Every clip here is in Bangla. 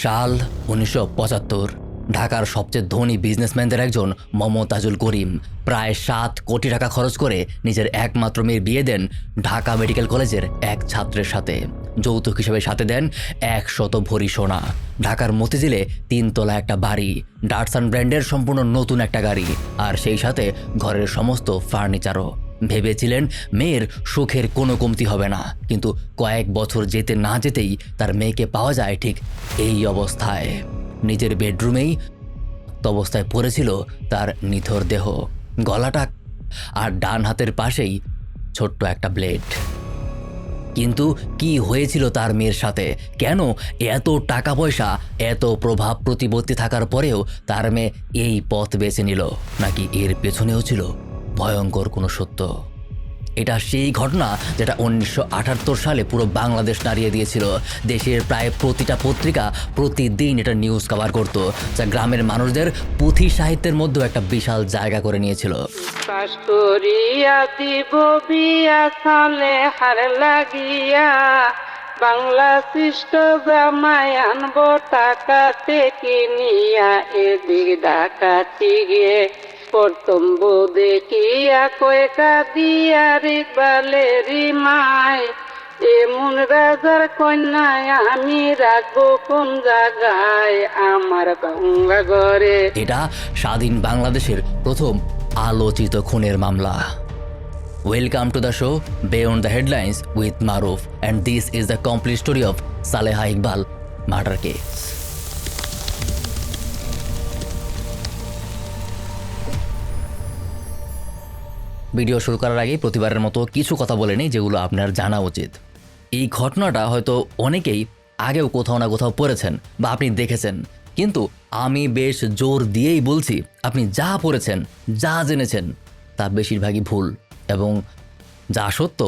সাল ১৯৭৫। ঢাকার সবচেয়ে ধনী বিজনেসম্যানদের একজন মমতাজুল করিম প্রায় ৭ কোটি টাকা খরচ করে নিজের একমাত্র মেয়ের বিয়ে দেন ঢাকা মেডিকেল কলেজের এক ছাত্রের সাথে। যৌতুক হিসেবে সাথে দেন ১০০ ভরি সোনা, ঢাকার মতিঝিলে ৩ তলা একটা বাড়ি, ডাটসন ব্র্যান্ডের সম্পূর্ণ নতুন একটা গাড়ি, আর সেই সাথে ঘরের সমস্ত ফার্নিচারও। ভেবেছিলেন মেয়ের সুখের কোনো কমতি হবে না, কিন্তু কয়েক বছর যেতে না যেতেই তার মেয়েকে পাওয়া যায় ঠিক এই অবস্থায়। নিজের বেডরুমেই অবস্থায় পড়েছিল তার নিথর দেহ, গলাটা আর ডান হাতের পাশেই ছোট্ট একটা ব্লেড। কিন্তু কি হয়েছিল তার মেয়ের সাথে? কেন এত টাকা পয়সা, এত প্রভাব প্রতিপত্তি থাকার পরেও তার মেয়ে এই পথ বেছে নিল? নাকি এর পেছনেও ছিল ভয়ঙ্কর কোনো সত্য? এটা সেই ঘটনা যেটা ১৯৭৮ সালে পুরো বাংলাদেশ নাড়িয়ে দিয়েছিল। দেশের প্রায় প্রতিটা পত্রিকা প্রতিদিন এটা নিউজ কভার করত, যা গ্রামের মানুষদের পুঁথি সাহিত্যের মধ্যেও একটা বিশাল জায়গা করে নিয়েছিল। বাংলা সৃষ্ট রামায়ণ টাকা থেকে নিয়া এদিক ডাকাতি গিয়ে প্রথম দেখিয়া কয়েকা দিয়ার ইকবালেরই মায়, এমন রাজার কন্যায় আমি রাখবো কোন জায়গায় আমার গঙ্গা ঘরে। এটা স্বাধীন বাংলাদেশের প্রথম আলোচিত খুনের মামলা। Welcome to the show beyond the headlines with Maruf, and this is the complete story of Saleha Iqbal murder case. Video শুরু করার আগে প্রতিবারের মতো কিছু কথা বলে নিই যেগুলো আপনার জানা উচিত। এই ঘটনাটা হয়তো অনেকেই আগেও কোথাও না কোথাও পড়েছেন বা আপনি দেখেছেন, কিন্তু আমি বেশ জোর দিয়েই বলছি আপনি যা পড়েছেন, যা জেনেছেন তা বেশিরভাগই ভুল, এবং যা সত্য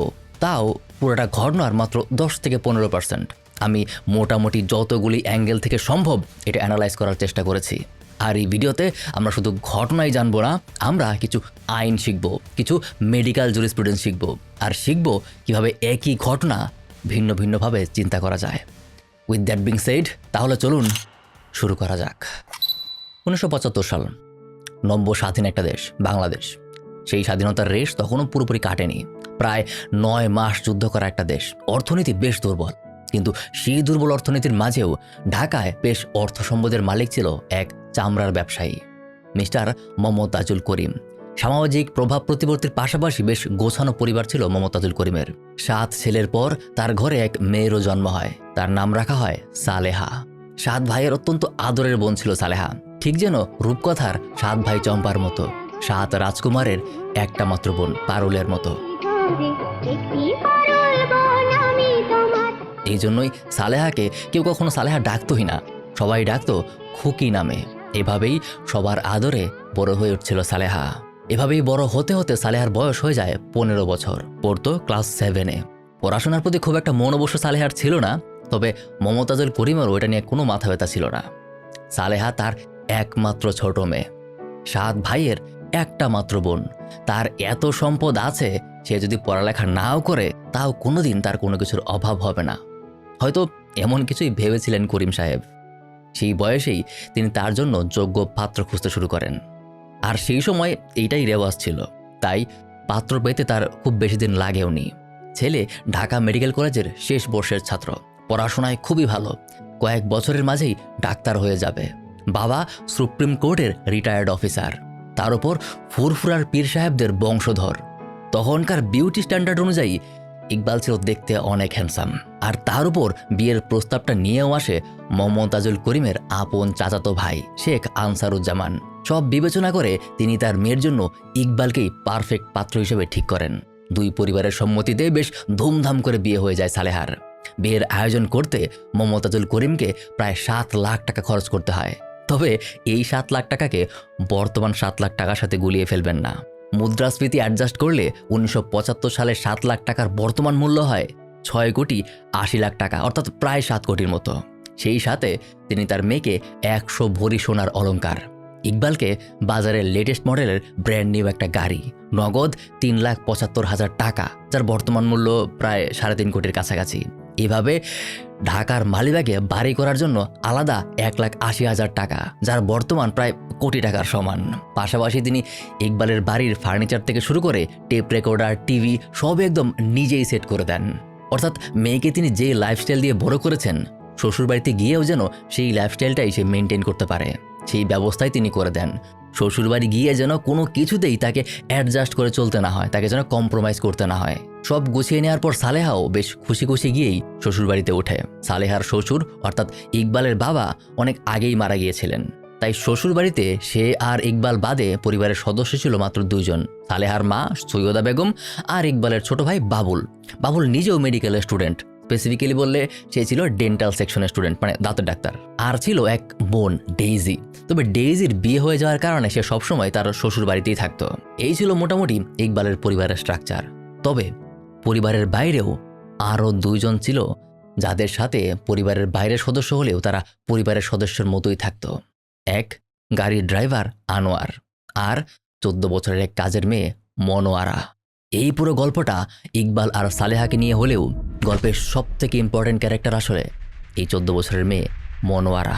তাও পুরোটা ঘটনার মাত্র ১০ থেকে ১৫%। আমি মোটামুটি যতগুলি অ্যাঙ্গেল থেকে সম্ভব এটা অ্যানালাইজ করার চেষ্টা করেছি। আর এই ভিডিওতে আমরা শুধু ঘটনাই জানবো না, আমরা কিছু আইন শিখব, কিছু মেডিকেল জুরিসপ্রুডেন্স শিখব, আর শিখব কীভাবে একই ঘটনা ভিন্ন ভিন্নভাবে চিন্তা করা যায়। উইথ দ্যাট বিং সেড, তাহলে চলুন শুরু করা যাক। ১৯৭৫ সাল, নব্য স্বাধীন একটা দেশ বাংলাদেশ। সেই স্বাধীনতার রেশ তখনও পুরোপুরি কাটেনি। প্রায় ৯ মাস যুদ্ধ করা একটা দেশ, অর্থনীতি বেশ দুর্বল, কিন্তু সেই দুর্বল অর্থনীতির মাঝেও ঢাকায় বেশ অর্থ সম্পদের মালিক ছিল এক চামড়ার ব্যবসায়ী, মিস্টার মমতাজুল করিম। সামাজিক প্রভাব প্রতিপত্তির পাশাপাশি বেশ গোছানো পরিবার ছিল মমতাজুল করিমের। ৭ ছেলের পর তার ঘরে এক মেয়েরও জন্ম হয়, তার নাম রাখা হয় সালেহা। ৭ ভাইয়ের অত্যন্ত আদরের বোন ছিল সালেহা, ঠিক যেন রূপকথার ৭ ভাই চম্পার মতো, ৭ রাজকুমারের একটা মাত্র বোন পারুলের মতো। এই জন্যই সালেহাকে কেউ কখনো সালেহা ডাকতোই না, সবাই ডাকতো খুকি নামে। এভাবেই সবার আদরে বড় হয়ে উঠছিল সালেহা। এভাবেই বড় হতে হতে সালেহার বয়স হয়ে যায় ১৫ বছর, পড়তো ক্লাস 7-এ। পড়াশোনার প্রতি খুব একটা মন অবশ্য সালেহার ছিল না, তবে মমতাজুল করিমেরও ওইটা নিয়ে কোনো মাথা ব্যথা ছিল না। সালেহা তার একমাত্র ছোট মেয়ে, ৭ ভাইয়ের একটা মাত্র বোন। তার এত সম্পদ আছে, সে যদি পড়ালেখা নাও করে তাও কোনোদিন তার কোনো কিছুর অভাব হবে না। হয়তো এমন কিছুই ভেবেছিলেন করিম সাহেব। সেই বয়সেই তিনি তার জন্য যোগ্য পাত্র খুঁজতে শুরু করেন, আর সেই সময় এইটাই রেওয়াজ ছিল, তাই পাত্র পেতে তার খুব বেশি দিন লাগেওনি। ছেলে ঢাকা মেডিকেল কলেজের শেষ বর্ষের ছাত্র, পড়াশোনায় খুবই ভালো, কয়েক বছরের মাঝেই ডাক্তার হয়ে যাবে। বাবা সুপ্রিম কোর্টের রিটায়ার্ড অফিসার, তার উপর ফুরফুরার পীর সাহেবদের বংশধর। তখনকার বিউটি স্ট্যান্ডার্ড অনুযায়ী ইকবাল ছিল দেখতে অনেক হ্যান্ডসাম, আর তার উপর বিয়ের প্রস্তাবটা নিয়েও আসে মমতাজুল করিমের আপন চাচাতো ভাই শেখ আনসারুজ্জামান। সব বিবেচনা করে তিনি তার মেয়ের জন্য ইকবালকেই পারফেক্ট পাত্র হিসেবে ঠিক করেন। দুই পরিবারের সম্মতিতে বেশ ধুমধাম করে বিয়ে হয়ে যায় সালেহার। বিয়ের আয়োজন করতে মমতাজুল করিমকে প্রায় ৭ লাখ টাকা খরচ করতে হয়। তবে এই ৭ লাখ টাকাকে বর্তমান ৭ লাখ টাকার সাথে গুলিয়ে ফেলবেন না। মুদ্রাস্ফীতি অ্যাডজাস্ট করলে ১৯৭৫ সালে ৭ লাখ টাকার বর্তমান মূল্য হয় ৬,৮০,০০,০০০ টাকা, অর্থাৎ প্রায় ৭ কোটির মতো। সেই সাথে তিনি তার মেয়েকে ১০০ ভরি সোনার অলংকার, ইকবালকে বাজারের লেটেস্ট মডেলের ব্র্যান্ড নিউ একটা গাড়ি, নগদ ৩,৭৫,০০০ টাকা, যার বর্তমান মূল্য প্রায় ৩.৫ কোটির কাছাকাছি, এভাবে ঢাকার মালিবাগে বাড়ি করার জন্য আলাদা 1,80,000 টাকা, যার বর্তমান প্রায় কোটি টাকার সমান। পাশাপাশি তিনি ইকবালের বাড়ির ফার্নিচার থেকে শুরু করে টেপ রেকর্ডার, টিভি সব একদম নিজেই সেট করে দেন। অর্থাৎ মেয়েকে তিনি যে লাইফস্টাইল দিয়ে বড় করেছেন, শ্বশুরবাড়িতে গিয়েও যেন সেই লাইফস্টাইলটাই সে মেনটেন করতে পারে, সেই ব্যবস্থাই তিনি করে দেন। শ্বশুরবাড়ি গিয়ে যেন কোনো কিছুতেই তাকে অ্যাডজাস্ট করে চলতে না হয়, তাকে যেন কম্প্রোমাইজ করতে না হয়। সব গুছিয়ে নেওয়ার পর সালেহাও বেশ খুশি খুশি গিয়েই শ্বশুরবাড়িতে ওঠে। সালেহার শ্বশুর অর্থাৎ ইকবালের বাবা অনেক আগেই মারা গিয়েছিলেন, তাই শ্বশুরবাড়িতে সে আর ইকবাল বাদে পরিবারের সদস্য ছিল মাত্র 2 জন, সালেহার মা সৈয়দা বেগম আর ইকবালের ছোট ভাই বাবুল। বাবুল নিজেও মেডিকেলের স্টুডেন্ট, স্পেসিফিক্যালি বললে সে ছিল ডেন্টাল সেকশনের স্টুডেন্ট, মানে দাঁতের ডাক্তার। আর ছিল এক বোন ডেইজি। তবে ডেইজির বিয়ে হয়ে যাওয়ার কারণে সে সবসময় তার শ্বশুর বাড়িতেই থাকতো। এই ছিল মোটামুটি ইকবালের পরিবারের স্ট্রাকচার। তবে পরিবারের বাইরেও আরও 2 জন ছিল, যাদের সাথে পরিবারের বাইরের সদস্য হলেও তারা পরিবারের সদস্যের মতোই থাকতো। এক গাড়ির ড্রাইভার আনোয়ার, আর 14 বছরের এক কাজের মেয়ে মনোয়ারা। এই পুরো গল্পটা ইকবাল আর সালেহাকে নিয়ে হলেও গল্পের সবথেকে ইম্পর্টেন্ট ক্যারেক্টার আসলে এই 14 বছরের মেয়ে মনোয়ারা।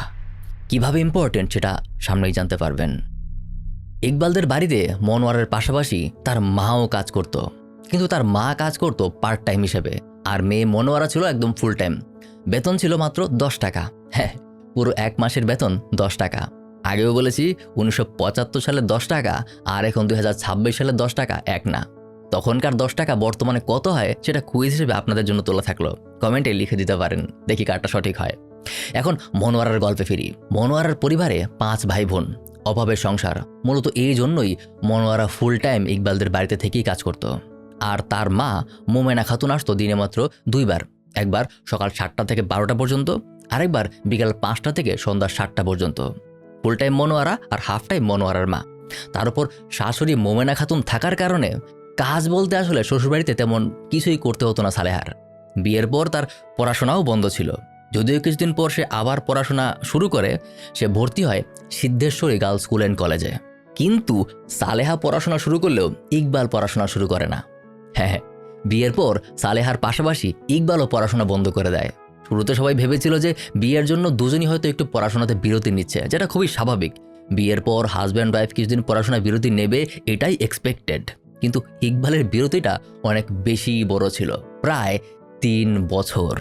কিভাবে ইম্পর্টেন্ট সেটা সামনেই জানতে পারবেন। ইকবালদের বাড়িতে মনোয়ারের পাশাপাশি তার মাও কাজ করত, কিন্তু তার মা কাজ করত পার্ট টাইম হিসেবে, আর মেয়ে মনোয়ারা ছিল একদম ফুল টাইম। বেতন ছিল মাত্র 10 টাকা। হ্যাঁ, পুরো 1 মাসের বেতন 10 টাকা। আগেও বলেছি 1975 সালে 10 টাকা আর এখন 2026 সালে 10 টাকা এক না। তখনকার 10 টাকা বর্তমানে কত হয় সেটা কুইজ হিসেবে আপনাদের জন্য তোলা থাকলো, কমেন্টে লিখে দিতে পারেন, দেখি কারটা সঠিক হয়। এখন মনোয়ারার গল্পে ফিরি। মনোয়ারার পরিবারে 5 ভাই বোন, অভাবের সংসার। মূলত এই জন্যই মনোয়ারা ফুল টাইম ইকবালদের বাড়িতে থেকেই কাজ করত। আর তার মা মোমেনা খাতুন আসতো দিনে মাত্র 2 বার, একবার সকাল 7টা থেকে 12টা পর্যন্ত, আরেকবার বিকাল 5টা থেকে সন্ধ্যা 7টা পর্যন্ত। ফুল টাইম মনোয়ারা আর হাফ টাইম মনোয়ারার মা। তার উপর শাশুড়ি মোমেনা খাতুন থাকার কারণে কাজ বলতে আসলে শ্বশুরবাড়িতে তেমন কিছুই করতে হতো না সালেহার। বিয়ের পর তার পড়াশোনাও বন্ধ ছিল, যদিও কিছুদিন পর সে আবার পড়াশোনা শুরু করে। সে ভর্তি হয় সিদ্ধেশ্বরী গার্লস স্কুল অ্যান্ড কলেজে। কিন্তু সালেহা পড়াশোনা শুরু করলেও ইকবাল পড়াশোনা শুরু করে না। হ্যাঁ, বিয়ের পর সালেহার পাশাপাশি ইকবালও পড়াশোনা বন্ধ করে দেয়। শুরুতে সবাই ভেবেছিল যে বিয়ের জন্য দুজনই হয়তো একটু পড়াশোনাতে বিরতি নিচ্ছে, যেটা খুবই স্বাভাবিক। বিয়ের পর হাজব্যান্ড ওয়াইফ কিছুদিন পড়াশোনা বিরতি নেবে, এটাই এক্সপেক্টেড। কিন্তু ইকবালের বিরতিটা অনেক বেশি বড় ছিল, প্রায় 3 বছর।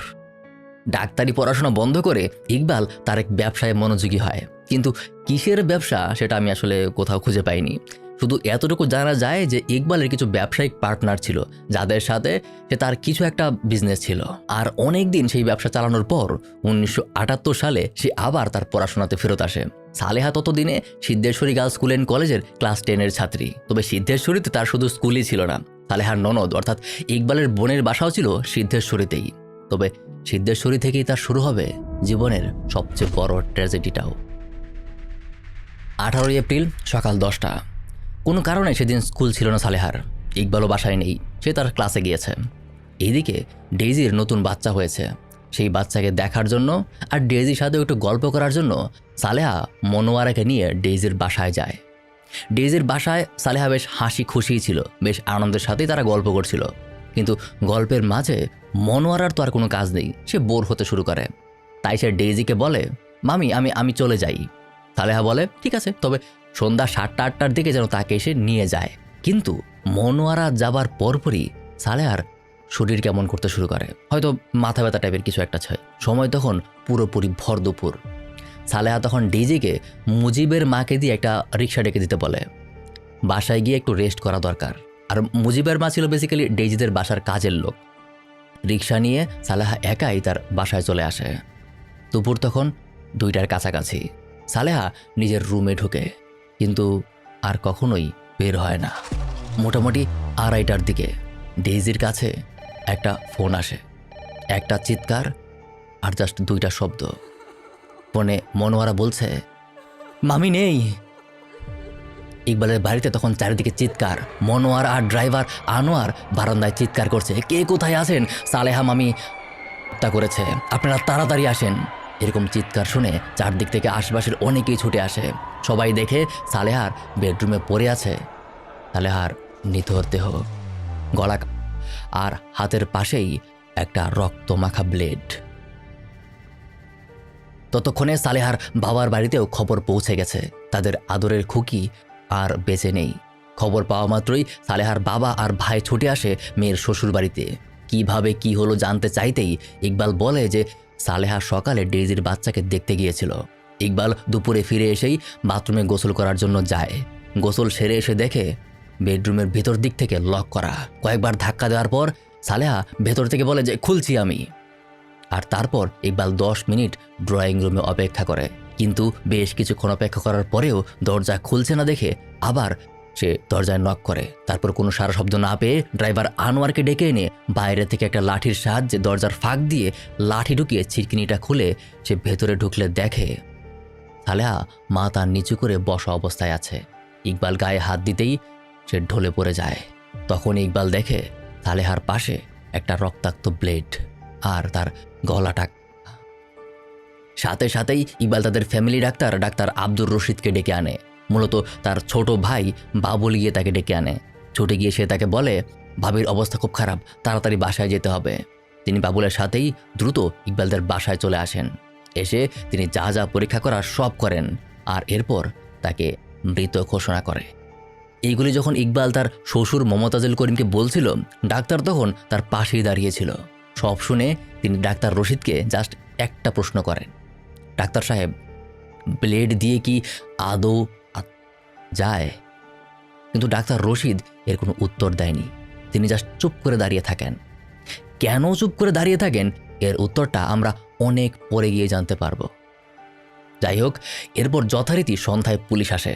ডাক্তারি পড়াশোনা বন্ধ করে ইকবাল তার এক ব্যবসায় মনোযোগী হয়, কিন্তু কিসের ব্যবসা সেটা আমি আসলে কোথাও খুঁজে পাইনি। শুধু এতটুকু জানা যায় যে ইকবালের কিছু ব্যবসায়িক পার্টনার ছিল, যাদের সাথে সে তার কিছু একটা বিজনেস ছিল। আর অনেক দিন সেই ব্যবসা চালানোর পর 1978 সালে সে আবার তার পড়াশোনাতে ফেরত আসে। সালেহা ততদিনে সিদ্ধেশ্বরী গার্লস স্কুল অ্যান্ড কলেজের ক্লাস 10-এর ছাত্রী। তবে সিদ্ধেশ্বরীতে তার শুধু স্কুলই ছিল না, সালেহার ননদ অর্থাৎ ইকবালের বোনের বাসাও ছিল সিদ্ধেশ্বরীতেই। তবে সিদ্ধেশ্বরী থেকেই তার শুরু হবে জীবনের সবচেয়ে বড় ট্র্যাজেডিটাও। 18 এপ্রিল সকাল 10টা। কোনো কারণে সেদিন স্কুল ছিল না সালেহার। ইকবালও বাসায় নেই, সে তার ক্লাসে গিয়েছে। এইদিকে ডেইজির নতুন বাচ্চা হয়েছে, সেই বাচ্চাকে দেখার জন্য আর ডেইজির সাথে একটু গল্প করার জন্য সালেহা মনোয়ারাকে নিয়ে ডেইজির বাসায় যায়। ডেইজির বাসায় সালেহা বেশ হাসি খুশি ছিল, বেশ আনন্দের সাথেই তারা গল্প করছিল। কিন্তু গল্পের মাঝে মনোয়ারার তো আর কোনো কাজ নেই, সে বোর হতে শুরু করে। তাই সে ডেইজিকে বলে, মামি আমি চলে যাই। সালেহা বলে ঠিক আছে, তবে সন্ধ্যা 7টা-8টার দিকে যেন তাকে এসে নিয়ে যায়। কিন্তু মনোয়ারা যাবার পরপরই সালেহার শরীর কেমন করতে শুরু করে, হয়তো মাথা ব্যথা টাইপের কিছু একটা ছয়। সময় তখন পুরোপুরি ভর দুপুর। সালেহা তখন ডেইজিকে মুজিবের মাকে দিয়ে একটা রিক্সা ডেকে দিতে বলে, বাসায় গিয়ে একটু রেস্ট করা দরকার। আর মুজিবের মা ছিল বেসিক্যালি ডেইজিদের বাসার কাজের লোক। রিক্সা নিয়ে সালেহা একাই তার বাসায় চলে আসে। দুপুর তখন 2টার কাছাকাছি। সালেহা নিজের রুমে ঢুকে, কিন্তু আর কখনোই বের হয় না। মোটামুটি 2:30টার দিকে ডেইজির কাছে একটা ফোন আসে, একটা চিৎকার আর জাস্ট 2টা শব্দ। ফোনে মনোয়ারা বলছে, মামি নেই। ইকবালের বাড়িতে তখন চারিদিকে চিৎকার। মনোয়ার আর ড্রাইভার আনোয়ার বারান্দায় চিৎকার করছে, কে কোথায় আছেন? সালেহা মামি হত্যা করেছে, আপনারা তাড়াতাড়ি আসেন। এরকম চিৎকার শুনে চারদিক থেকে আশপাশের অনেকেই ছুটে আসে। সবাই দেখে সালেহার বেডরুমে পড়ে আছে সালেহার নিথর দেহ, গলা আর হাতের পাশেই একটা রক্তমাখা ব্লেড। ততক্ষণে সালেহার বাবার বাড়িতেও খবর পৌঁছে গেছে, তাদের আদরের খুকি আর বেঁচে নেই। খবর পাওয়া মাত্রই সালেহার বাবা আর ভাই ছুটে আসে মেয়ের শ্বশুর বাড়িতে। কিভাবে কি হলো জানতে চাইতেই ইকবাল বলে যে সালেহা সকালে ডেইজির বাচ্চাকে দেখতে গিয়েছিল। ইকবাল দুপুরে ফিরে এসেই বাথরুমে গোসল করার জন্য যায়। গোসল সেরে এসে দেখে বেডরুমের ভেতর দিক থেকে লক করা। কয়েকবার ধাক্কা দেওয়ার পর সালেহা ভেতর থেকে বলে যে খুলছি আমি। আর তারপর ইকবাল 10 মিনিট ড্রয়িং রুমে অপেক্ষা করে, কিন্তু বেশ কিছুক্ষণ অপেক্ষা করার পরেও দরজা খুলছে না দেখে আবার সে দরজায় নক করে। তারপর কোনো সারা শব্দ না পেয়ে ড্রাইভার আনোয়ারকে ডেকে এনে বাইরে থেকে একটা লাঠির সাহায্যে দরজার ফাঁক দিয়ে লাঠি ঢুকিয়ে ছিটকিনিটা খুলে সে ভেতরে ঢুকলে দেখে সালেহা মাথা নিচু করে বসা অবস্থায় আছে। ইকবাল গায়ে হাত দিতেই সে ঢলে পড়ে যায়। তখন ইকবাল দেখে সালেহার পাশে একটা রক্তাক্ত ব্লেড আর তার গলাটা। সাথে সাথেই ইকবাল তাদের ফ্যামিলি ডাক্তার আব্দুর রশিদকে ডেকে আনে। মূলত তার ছোট ভাই বাবুল গিয়ে তাকে ডেকে আনে। ছুটে গিয়ে সে তাকে বলে ভাবির অবস্থা খুব খারাপ, তাড়াতাড়ি বাসায় যেতে হবে। তিনি বাবুলের সাথেই দ্রুত ইকবালদের বাসায় চলে আসেন। এসে তিনি যা যা পরীক্ষা করার সব করেন আর এরপর তাকে মৃত ঘোষণা করে। এইগুলি যখন ইকবাল তার শ্বশুর মমতাজুল করিমকে বলছিল, ডাক্তার তখন তার পাশেই দাঁড়িয়েছিল। সব শুনে তিনি ডাক্তার রশিদকে জাস্ট একটা প্রশ্ন করেন, ডাক্তার সাহেব, ব্লেড দিয়ে কি আদৌ যায়? কিন্তু ডাক্তার রশিদ এর কোনো উত্তর দেয়নি। তিনি জাস্ট চুপ করে দাঁড়িয়ে থাকেন। কেন চুপ করে দাঁড়িয়ে থাকেন এর উত্তরটা আমরা অনেক পরে গিয়ে জানতে পারবো। যাই হোক, এরপর যথারীতি সন্ধ্যায় পুলিশ আসে।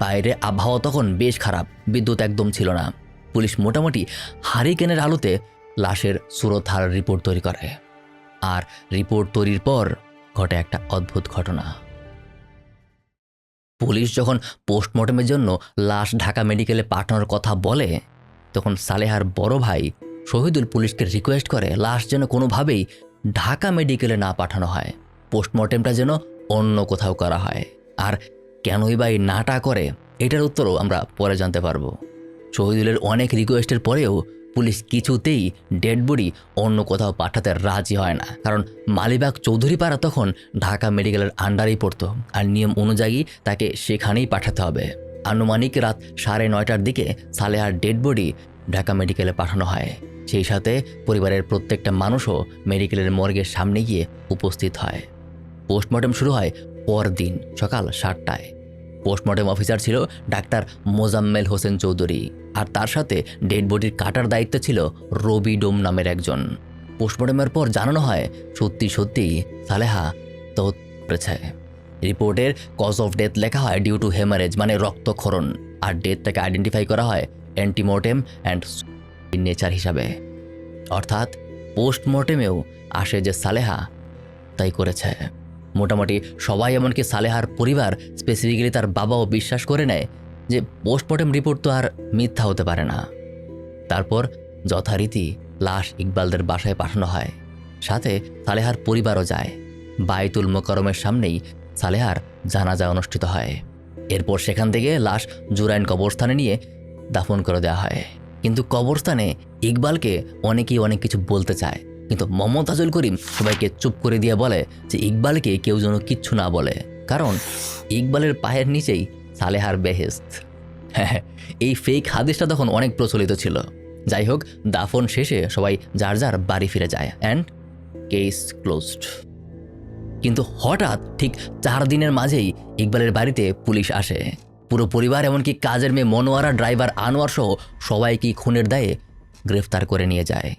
বাইরে আবহাওয়া তখন বেশ খারাপ, বিদ্যুৎ একদম ছিল না। পুলিশ মোটামুটি হারিকেনের আলোতে লাশের সুরতহার রিপোর্ট তৈরি করে। আর রিপোর্ট তৈরির পর ঘটে একটা অদ্ভুত ঘটনা। পুলিশ যখন পোস্টমর্টমের জন্য লাশ ঢাকা মেডিকেলে পাঠানোর কথা বলে, তখন সালেহার বড় ভাই শহীদুল পুলিশকে রিকোয়েস্ট করে লাশ যেন কোনোভাবেই ঢাকা মেডিকেলে না পাঠানো হয়, পোস্টমর্টেমটা যেন অন্য কোথাও করা হয়। আর কেনই বা এই নাটা করে এটার উত্তরও আমরা পরে জানতে পারবো। শহীদুলের অনেক রিকোয়েস্টের পরেও পুলিশ কিছুতেই ডেড বডি অন্য কোথাও পাঠাতে রাজি হয় না, কারণ মালিবাগ চৌধুরীপাড়া তখন ঢাকা মেডিকেলের আন্ডারেই পড়তো আর নিয়ম অনুযায়ী তাকে সেখানেই পাঠাতে হবে। আনুমানিক রাত 9:30টার দিকে সালেহার ডেড বডি ঢাকা মেডিকেলে পাঠানো হয়। সেই সাথে পরিবারের প্রত্যেকটা মানুষও মেডিকেলের মর্গের সামনে গিয়ে উপস্থিত হয়। পোস্টমর্টেম শুরু হয় পরদিন সকাল 7টায়। পোস্টমর্টেম অফিসার ছিল ডাক্তার মোজাম্মেল হোসেন চৌধুরী, আর তার সাথে ডেড বডির কাটার দায়িত্ব ছিল রবি ডোম নামের একজন। পোস্টমর্টেমের পর জানানো হয় সত্যি সত্যি সালেহা তো করেছে। রিপোর্টের কজ অফ ডেথ লেখা হয় ডিউ টু হেমারেজ, মানে রক্তক্ষরণ, আর ডেথটাকে আইডেন্টিফাই করা হয় অ্যান্টিমর্টেম অ্যান্ড নেচার হিসাবে। অর্থাৎ পোস্টমর্টেমেও আসে যে সালেহা তাই করেছে। মোটামুটি সবাই, এমনকি সালেহার পরিবার স্পেসিফিক্যালি তার বাবাও বিশ্বাস করে নেয় যে পোস্টমর্টেম রিপোর্ট তো আর মিথ্যা হতে পারে না। তারপর যথারীতি লাশ ইকবালদের বাসায় পাঠানো হয়, সাথে সালেহার পরিবারও যায়। বাইতুল মোকাররমের সামনেই সালেহার জানাজা অনুষ্ঠিত হয়। এরপর সেখান থেকে লাশ জুরাইন কবরস্থানে নিয়ে দাফন করে দেওয়া হয়। কিন্তু কবরস্থানে ইকবালকে অনেকেই অনেক কিছু বলতে চায়, কিন্তু মমতাজুল করিম সবাইকে চুপ করে দিয়ে বলে যে ইকবালকে কেউ যেন কিচ্ছু না বলে, কারণ ইকবালের পায়ের নিচেই সালেহার বেহেশত। হ্যাঁ, এই ফেক হাদিসটা তখন অনেক প্রচলিত ছিল। যাই হোক, দাফন শেষে সবাই যার যার বাড়ি ফিরে যায় অ্যান্ড কেস ক্লোজড। কিন্তু হঠাৎ ঠিক 4 দিনের মাঝেই ইকবালের বাড়িতে পুলিশ আসে। পুরো পরিবার, এমনকি কাজের মেয়ে মনোয়ারা, ড্রাইভার আনোয়ার সহ সবাইকে খুনের দায়ে গ্রেফতার করে নিয়ে যায়।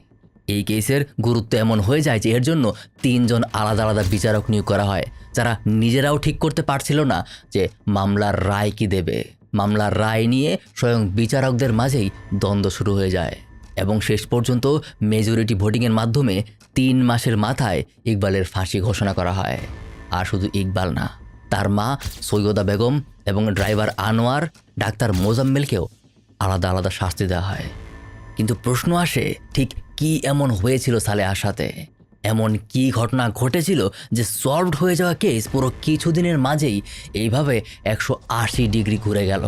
এই কেসের গুরুত্ব এমন হয়ে যায় যে এর জন্য 3 জন আলাদা আলাদা বিচারক নিয়োগ করা হয়, যারা নিজেরাও ঠিক করতে পারছিল না যে মামলার রায় কি দেবে। মামলার রায় নিয়ে স্বয়ং বিচারকদের মাঝেই দ্বন্দ্ব শুরু হয়ে যায় এবং শেষ পর্যন্ত মেজরিটি ভোটিংয়ের মাধ্যমে 3 মাসের মাথায় ইকবালের ফাঁসি ঘোষণা করা হয়। আর শুধু ইকবাল না, তার মা সৈয়দা বেগম এবং ড্রাইভার আনোয়ার, ডাক্তার মোজাম্মেলকেও আলাদা আলাদা শাস্তি দেওয়া হয়। কিন্তু প্রশ্ন আসে, ঠিক কি এমন হয়েছিল সালেহার সাথে? এমন কি ঘটনা ঘটেছিল যে সলভড হয়ে যাওয়া কেস পুরো কিছুদিনের মাঝেই এইভাবে 180 ডিগ্রি ঘুরে গেল?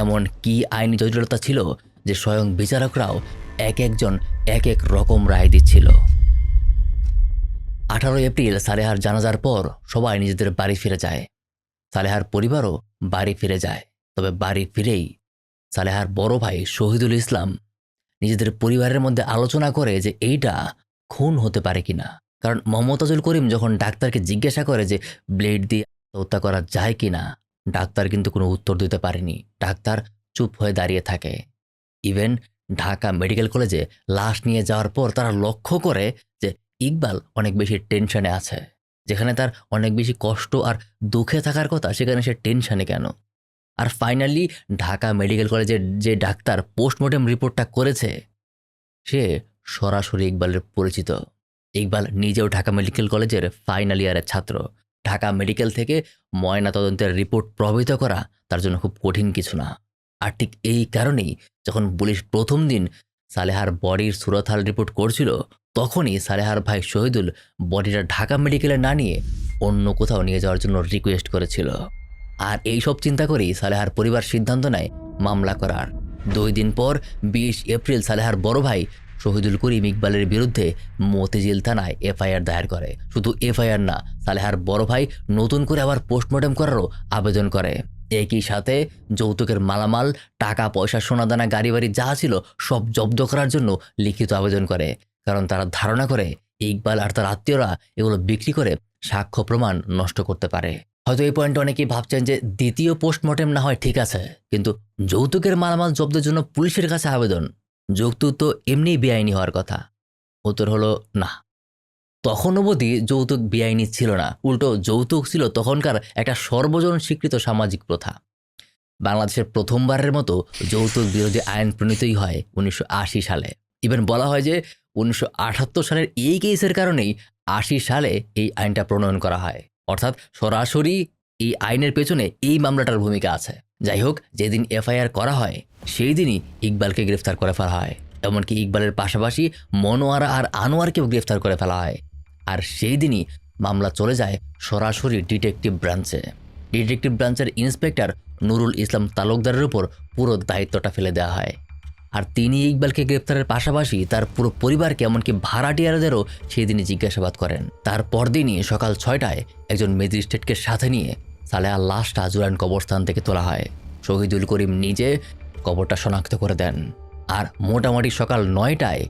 এমন কি আইনি জটিলতা ছিল যে স্বয়ং বিচারকরাও এক একজন এক এক রকম রায় দিচ্ছিল। 18 এপ্রিল সালেহার জানাজার পর সবাই নিজেদের বাড়ি ফিরে যায়। সালেহার পরিবারও বাড়ি ফিরে যায়। তবে বাড়ি ফিরেই সালেহার বড় ভাই শহীদুল ইসলাম নিজেদের পরিবারের মধ্যে আলোচনা করে যে এইটা খুন হতে পারে কিনা। কারণ মমতাজুল করিম যখন ডাক্তারকে জিজ্ঞাসা করে যে ব্লেড দিয়ে হত্যা করা যায় কিনা, ডাক্তার কিন্তু কোনো উত্তর দিতে পারেনি। ডাক্তার চুপ হয়ে দাঁড়িয়ে থাকে। ইভেন ঢাকা মেডিকেল কলেজে লাশ নিয়ে যাওয়ার পর তারা লক্ষ্য করে যে ইকবাল অনেক বেশি টেনশনে আছে। যেখানে তার অনেক বেশি কষ্ট আর দুঃখে থাকার কথা, সেখানে সে টেনশনে কেন? আর ফাইনালি ঢাকা মেডিকেল কলেজের যে ডাক্তার পোস্টমর্টেম রিপোর্টটা করেছে সে সরাসরি ইকবালের পরিচিত। ইকবাল নিজেও ঢাকা মেডিকেল কলেজের ফাইনাল ইয়ারের ছাত্র। ঢাকা মেডিকেল থেকে ময়না তদন্তের রিপোর্ট প্রভাবিত করা তার জন্য খুব কঠিন কিছু না। আর ঠিক এই কারণেই যখন পুলিশ প্রথম দিন সালেহার বডির সুরতহাল রিপোর্ট করছিল, তখনই সালেহার ভাই শহীদুল বডিটা ঢাকা মেডিকেলে না নিয়ে অন্য কোথাও নিয়ে যাওয়ার জন্য রিকোয়েস্ট করেছিল। আর এই সব চিন্তা করেই সালেহার পরিবার সিদ্ধান্ত নেয় মামলা করার। 2 দিন পর 20 এপ্রিল সালেহার বড় ভাই শহীদুল করিম ইকবালের বিরুদ্ধে মতিঝিল থানায় এফআইআর দায়ের করে। শুধু এফআইআর না, সালেহার বড় ভাই নতুন করে আবার পোস্টমর্টেম করারও আবেদন করে। একই সাথে যৌতুকের মালামাল, টাকা পয়সা, সোনাদানা, গাড়ি বাড়ি যা ছিল সব জব্দ করার জন্য লিখিত আবেদন করে। কারণ তারা ধারণা করে ইকবাল আর তার আত্মীয়রা এগুলো বিক্রি করে সাক্ষ্য প্রমাণ নষ্ট করতে পারে। হয়তো এই পয়েন্টে অনেকেই ভাবছেন যে দ্বিতীয় পোস্টমর্টেম না হয় ঠিক আছে, কিন্তু যৌতুকের মালামাল জব্দের জন্য পুলিশের কাছে আবেদন, যৌতুক তো এমনিই বেআইনি হওয়ার কথা। উত্তর হলো না, তখন অবধি যৌতুক বেআইনি ছিল না। উল্টো যৌতুক ছিল তখনকার একটা সর্বজন স্বীকৃত সামাজিক প্রথা। বাংলাদেশের প্রথমবারের মতো যৌতুক বিরোধী আইন প্রণীতই হয় 1980 সালে। ইভেন বলা হয় যে 1978 সালের এই কেসের কারণেই 80 সালে এই আইনটা প্রণয়ন করা হয়। অর্থাৎ সরাসরি এই আইনের পেছনে এই মামলাটার ভূমিকা আছে। যাই হোক, যেদিন এফআইআর করা হয় সেই দিনই ইকবালকে গ্রেফতার করে ফেলা হয়। এমনকি ইকবালের পাশাপাশি মনোয়ারা আর আনোয়ারকেও গ্রেফতার করে ফেলা হয়। আর সেই দিনই মামলা চলে যায় সরাসরি ডিটেকটিভ ব্রাঞ্চে। ডিটেকটিভ ব্রাঞ্চের ইন্সপেক্টর নুরুল ইসলাম তালুকদারের উপর পুরো দায়িত্বটা ফেলে দেওয়া হয়। আর তিনি ইকবালকে গ্রেপ্তারের পাশাপাশি তার পুরো পরিবারকে, এমনকি ভাড়াটিয়ারদেরও সেই দিনই জিজ্ঞাসাবাদ করেন। তার পরদিনই সকাল 6টায় একজন ম্যাজিস্ট্রেটকে সাথে নিয়ে সালেহার লাশটা জুরাইন কবরস্থান থেকে তোলা হয়। শহীদুল করিম নিজে কবরটা শনাক্ত করে দেন। আর মোটামুটি সকাল 9টায়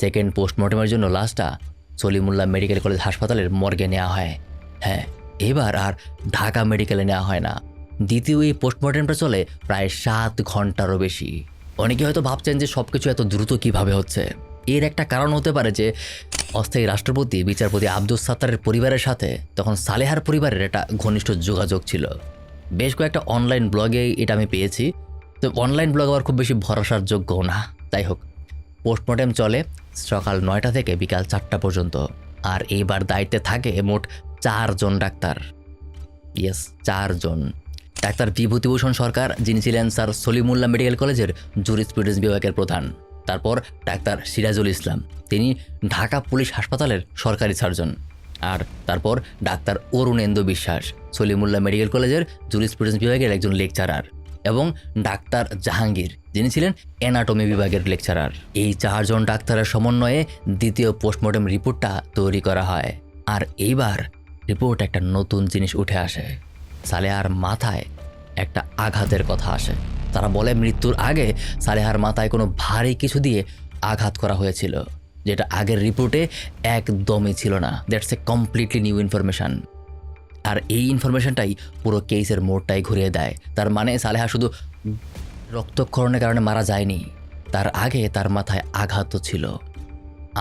সেকেন্ড পোস্টমর্টেমের জন্য লাশটা সলিমুল্লাহ মেডিকেল কলেজ হাসপাতালের মর্গে নেওয়া হয়। হ্যাঁ, এবার আর ঢাকা মেডিকেলে নেওয়া হয় না। দ্বিতীয় এই পোস্টমর্টেমটা চলে প্রায় 7 ঘন্টারও বেশি। অনেকে হয়তো ভাবছেন যে সব কিছু এত দ্রুত কিভাবে হচ্ছে। এর একটা কারণ হতে পারে যে অস্থায়ী রাষ্ট্রপতি বিচারপতি আব্দুস সাত্তারের পরিবারের সাথে তখন সালেহার পরিবারের একটা ঘনিষ্ঠ যোগাযোগ ছিল। বেশ কয়েকটা অনলাইন ব্লগে এটা আমি পেয়েছি। তো অনলাইন ব্লগ আবার খুব বেশি ভরসার যোগ্য না। যাই হোক, পোস্টমর্টেম চলে সকাল 9টা থেকে বিকাল 4টা পর্যন্ত। আর এইবার দায়িত্বে থাকে মোট 4 জন ডাক্তার। ইয়েস, 4 জন। ডাক্তার বিভূতিভূষণ সরকার, যিনি ছিলেন স্যার সলিমুল্লাহ মেডিকেল কলেজের জুরিসপ্রুডেন্স বিভাগের প্রধান। তারপর ডাক্তার সিরাজুল ইসলাম, তিনি ঢাকা পুলিশ হাসপাতালের সরকারি সার্জন। আর তারপর ডাক্তার অরুণেন্দু বিশ্বাস, সলিমুল্লাহ মেডিকেল কলেজের জুরিসপ্রুডেন্স বিভাগের একজন লেকচারার। এবং ডাক্তার জাহাঙ্গীর, যিনি ছিলেন অ্যানাটমি বিভাগের লেকচারার। এই 4 জন ডাক্তারের সমন্বয়ে দ্বিতীয় পোস্টমর্টেম রিপোর্টটা তৈরি করা হয়। আর এইবার রিপোর্ট একটা নতুন জিনিস উঠে আসে। সালেহার মাথায় একটা আঘাতের কথা আসে। তারা বলে মৃত্যুর আগে সালেহার মাথায় কোনো ভারী কিছু দিয়ে আঘাত করা হয়েছিল, যেটা আগের রিপোর্টে একদমই ছিল না। That's a completely new information. আর এই ইনফরমেশনটাই পুরো কেসের মোড়টাই ঘুরিয়ে দেয়। তার মানে সালেহা শুধু রক্তক্ষরণের কারণে মারা যায়নি, তার আগে তার মাথায় আঘাতও ছিল।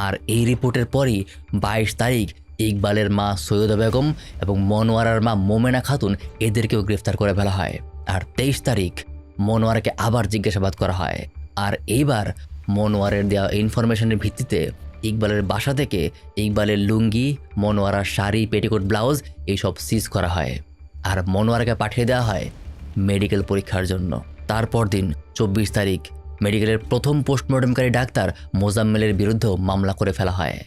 আর এই রিপোর্টের পরই 22 তারিখ ইকবালের মা সৈয়দা বেগম এবং মনোয়ারার মা মোমেনা খাতুন, এদেরকেও গ্রেফতার করে ফেলা হয়। আর 23 তারিখ মনোয়ারকে আবার জিজ্ঞাসাবাদ করা হয়। আর এইবার মনোয়ারের দেওয়া ইনফরমেশনের ভিত্তিতে ইকবালের বাসা থেকে ইকবালের লুঙ্গি, মনোয়ারার শাড়ি, পেটিকোট, ব্লাউজ এইসব সিজ করা হয়। আর মনোয়ারকে পাঠিয়ে দেওয়া হয় মেডিকেল পরীক্ষার জন্য। তারপর দিন 24 তারিখ মেডিকেলের প্রথম পোস্টমর্টমকারী ডাক্তার মোজাম্মেলের বিরুদ্ধেও মামলা করে ফেলা হয়।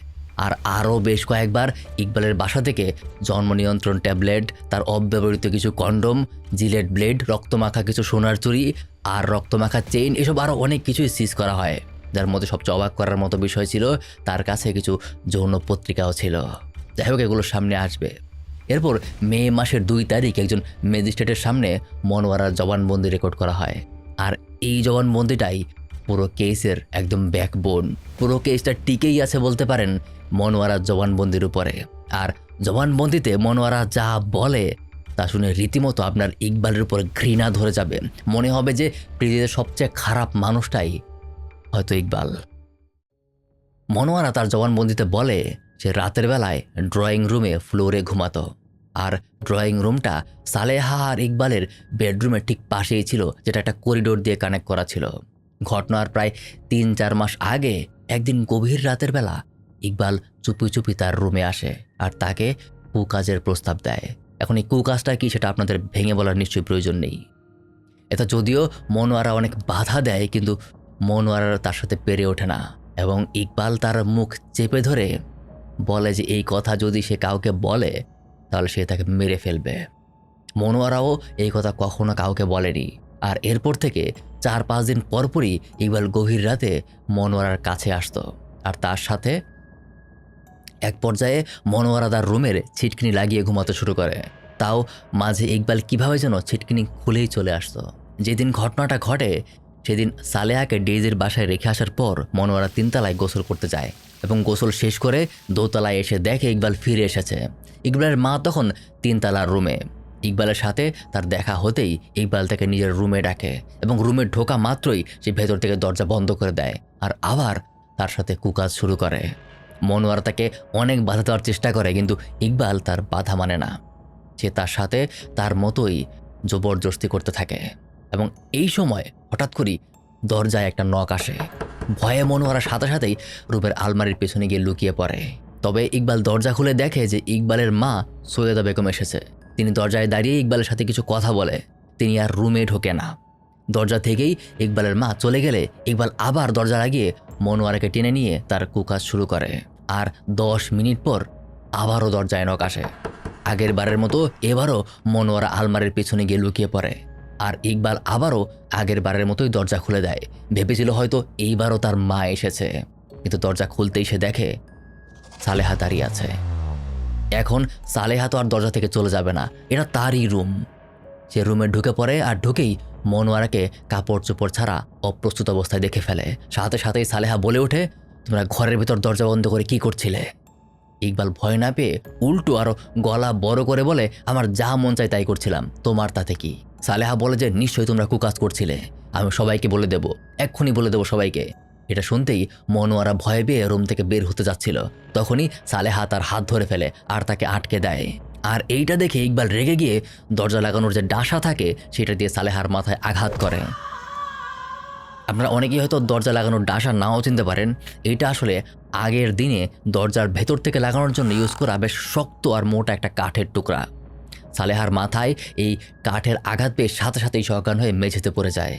আর আরও বেশ কয়েকবার ইকবালের বাসা থেকে জন্ম নিয়ন্ত্রণ ট্যাবলেট, তার অব্যবহৃত কিছু কন্ডম, জিলেট ব্লেড, রক্তমাখা কিছু সোনার চুড়ি আর রক্তমাখা চেইন, এসব আরও অনেক কিছুই সিজ করা হয়। যার মধ্যে সবচেয়ে অবাক করার মতো বিষয় ছিল তার কাছে কিছু যৌন পত্রিকাও ছিল। যাই হোক, এগুলোর সামনে আসবে। এরপর মে মাসের 2 তারিখ একজন ম্যাজিস্ট্রেটের সামনে মনোয়ারার জবানবন্দি রেকর্ড করা হয়। আর এই জবানবন্দিটাই পুরো কেসের একদম ব্যাকবোন। পুরো কেসটা টিকেই আছে বলতে পারেন মনোয়ারার জবানবন্দির উপরে। আর জবানবন্দিতে মনোয়ারা যা বলে তা শুনে রীতিমতো আপনার ইকবালের উপর ঘৃণা ধরে যাবে। মনে হবে যে পৃথিবীতে সবচেয়ে খারাপ মানুষটাই হয়তো ইকবাল। মনোয়ারা তার জবানবন্দিতে বলে সে রাতের বেলায় ড্রয়িং রুমে ফ্লোরে ঘুমাতো, আর ড্রয়িং রুমটা সালেহা আর ইকবালের বেডরুমের ঠিক পাশেই ছিল, যেটা একটা করিডোর দিয়ে কানেক্ট করা ছিল। ঘটনার প্রায় 3-4 মাস আগে একদিন গভীর রাতের বেলা ইকবাল চুপি চুপি তার রুমে আসে আর তাকে কুকাজের প্রস্তাব দেয়। এখন এই কুকাজটা কি সেটা আপনাদের ভেঙে বলার নিশ্চয়ই প্রয়োজন নেই। এটা যদিও মনোয়ারা অনেক বাধা দেয়, কিন্তু মনোয়ারা তার সাথে পেরে ওঠে না এবং ইকবাল তার মুখ চেপে ধরে বলে যে এই কথা যদি সে কাউকে বলে তাহলে সে তাকে মেরে ফেলবে। মনোয়ারাও এই কথা কখনো কাউকে বলেনি। আর এরপর থেকে 4-5 দিন পরপরই ইকবাল গভীর রাতে মনোয়ারার কাছে আসতো, আর তার সাথে এক পর্যায়ে মনোয়ারা তার রুমের ছিটকিনি লাগিয়ে ঘুমাতে শুরু করে। তাও মাঝে ইকবাল কিভাবে যেন ছিটকিনি খুলেই চলে আসতো। যেদিন ঘটনাটা ঘটে সেদিন সালেহাকে ডেইজির বাসায় রেখে আসার পর মনোয়ারা 3 তলায় গোসল করতে যায় এবং গোসল শেষ করে 2 তলায় এসে দেখে ইকবাল ফিরে এসেছে। ইকবালের মা তখন 3 তলার রুমে। ইকবালের সাথে তার দেখা হতেই ইকবাল তাকে নিজের রুমে ডাকে এবং রুমে ঢোকা মাত্রই সে ভেতর থেকে দরজা বন্ধ করে দেয় আর আবার তার সাথে কুকাজ শুরু করে। মনোয়ারা তাকে অনেক বাধা দেওয়ার চেষ্টা করে, কিন্তু ইকবাল তার বাধা মানে না। সে তার সাথে তার মতোই জবরদস্তি করতে থাকে এবং এই সময় হঠাৎ করেই দরজায় একটা নক আসে। ভয়ে মনোয়ারা সাথে সাথেই রুমের আলমারির পেছনে গিয়ে লুকিয়ে পড়ে। তবে ইকবাল দরজা খুলে দেখে যে ইকবালের মা সৈয়দা বেগম এসেছে। তিনি দরজায় দাঁড়িয়ে ইকবালের সাথে কিছু কথা বলে। তিনি আর রুমে ঢোকে না। দরজা থেকেই ইকবালের মা চলে গেলে ইকবাল আবার দরজা লাগিয়ে মনোয়ারাকে টেনে নিয়ে তার কুকাজ শুরু করে। আর 10 মিনিট পর আবারও দরজায় নক আসে। আগের বারের মতো এবারও মনোয়ারা আলমারির পেছনে গিয়ে লুকিয়ে পড়ে আর ইকবাল আবারও আগের বারের মতোই দরজা খুলে দেয়। ভেবেছিল হয়তো এইবারও তার মা এসেছে, কিন্তু দরজা খুলতেই সে দেখে সালেহা দাঁড়িয়ে আছে। এখন সালেহা তো আর দরজা থেকে চলে যাবে না, এটা তারই রুম। সে রুমে ঢুকে পড়ে আর ঢুকেই মনোয়ারাকে কাপড় চোপড় ছাড়া অপ্রস্তুত অবস্থায় দেখে ফেলে। সাথে সাথেই সালেহা বলে ওঠে, তোমরা ঘরের ভিতর দরজা বন্ধ করে কি করছিলে? ইকবাল ভয় না পেয়ে উল্টো আরো গলা বড় করে বলে, আমার যা মন চায় তাই করছিলাম, তোমার তাতে কি? সালেহা বলে যে নিশ্চয়ই তোমরা কুকাজ করছিলে, আমি সবাইকে বলে দেব, এক্ষুনি বলে দেবো সবাইকে। এটা শুনতেই মনোয়ারা ভয় পেয়ে রুম থেকে বের হতে যাচ্ছিল, তখনই সালেহা তার হাত ধরে ফেলে আর তাকে আটকে দেয়। আর এইটা দেখে ইকবাল রেগে গিয়ে দরজা লাগানোর যে ডাসা থাকে সেটা দিয়ে সালেহার মাথায় আঘাত করে। আপনারা অনেকেই হয়তো দরজা লাগানোর ডাসা নাও চিনতে পারেন। এটা আসলে আগের দিনে দরজার ভেতর থেকে লাগানোর জন্য ইউজ করা বেশ শক্ত আর মোটা একটা কাঠের টুকরা। সালেহার মাথায় এই কাঠের আঘাত পেয়ে সাথে সাথেই সজ্ঞান হয়ে মেঝেতে পড়ে যায়।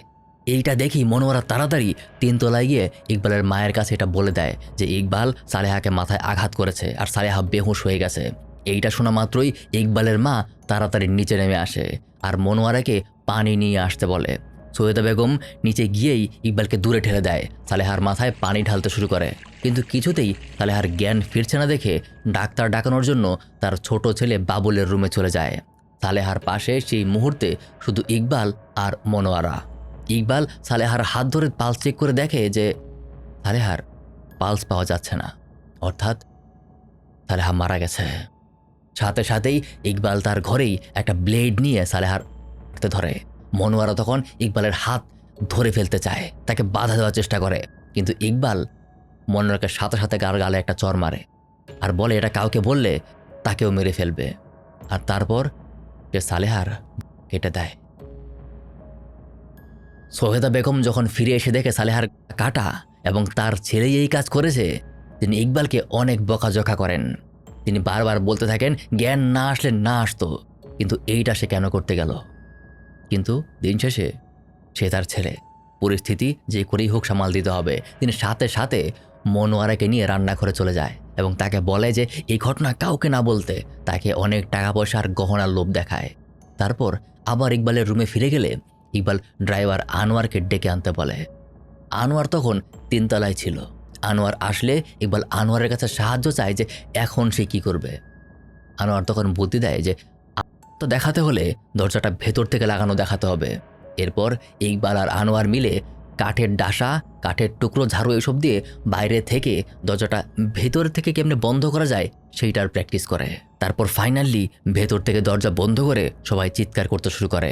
এইটা দেখি মনোয়ারা তাড়াতাড়ি 3 তলায় গিয়ে ইকবালের মায়ের কাছে এটা বলে দেয় যে ইকবাল সালেহাকে মাথায় আঘাত করেছে আর সালেহা বেহুশ হয়ে গেছে। এইটা শোনা মাত্রই ইকবালের মা তাড়াতাড়ি নিচে নেমে আসে আর মনোয়ারাকে পানি নিয়ে আসতে বলে। সৈয়দা বেগম নিচে গিয়েই ইকবালকে দূরে ঠেলে দেয়। সালেহার মাথায় পানি ঢালতে শুরু করে, কিন্তু কিছুতেই সালেহার জ্ঞান ফিরছে না দেখে ডাক্তার ডাকানোর জন্য তার ছোট ছেলে বাবুলের রুমে চলে যায়। সালেহার পাশে সেই মুহূর্তে শুধু ইকবাল আর মনোয়ারা। ইকবাল সালেহার হাত ধরে পালস চেক করে দেখে যে সালেহার পালস পাওয়া যাচ্ছে না, অর্থাৎ সালেহা মারা গেছে। সাথে সাথেই ইকবাল তার ঘরেই একটা ব্লেড নিয়ে সালেহার হাতে ধরে। মনোয়ারা তখন ইকবালের হাত ধরে ফেলতে চায়, তাকে বাধা দেওয়ার চেষ্টা করে, কিন্তু ইকবাল মনোয়ারাকে সাথে সাথে গালে একটা চর মারে আর বলে এটা কাউকে বললে তাকেও মেরে ফেলবে। আর তারপর সে সালেহার কেটে দেয়। সৈয়দা বেগম যখন ফিরে এসে দেখে সালেহার কাটা এবং তার ছেলেই এই কাজ করেছে, তিনি ইকবালকে অনেক বকাঝকা করেন। তিনি বারবার বলতে থাকেন জ্ঞান না আসলে না আসতো, কিন্তু এইটা সে কেন করতে গেল। কিন্তু দিন শেষে সে তার ছেলে, পরিস্থিতি যে করেই হোক সামাল দিতে হবে। তিনি সাথে সাথে মনোয়ারাকে নিয়ে রান্নাঘরে চলে যায় এবং তাকে বলে যে এই ঘটনা কাউকে না বলতে। তাকে অনেক টাকা পয়সার গহনার লোভ দেখায়। তারপর আবার ইকবালের রুমে ফিরে গেলে ইকবাল ড্রাইভার আনোয়ারকে ডেকে আনতে বলে। আনোয়ার তখন 3 তলায় ছিল। আনোয়ার আসলে ইকবাল আনোয়ারের কাছে সাহায্য চায় যে এখন সে কি করবে। আনোয়ার তখন বুদ্ধি দেয় যে তো দেখাতে হলে দরজাটা ভেতর থেকে লাগানো দেখাতে হবে। এরপর ইকবাল আর আনোয়ার মিলে কাঠের ডাসা, কাঠের টুকরো, ঝাড়ু এসব দিয়ে বাইরে থেকে দরজাটা ভেতর থেকে কেমনে বন্ধ করা যায় সেইটার প্র্যাকটিস করে। তারপর ফাইনালি ভেতর থেকে দরজা বন্ধ করে সবাই চিৎকার করতে শুরু করে।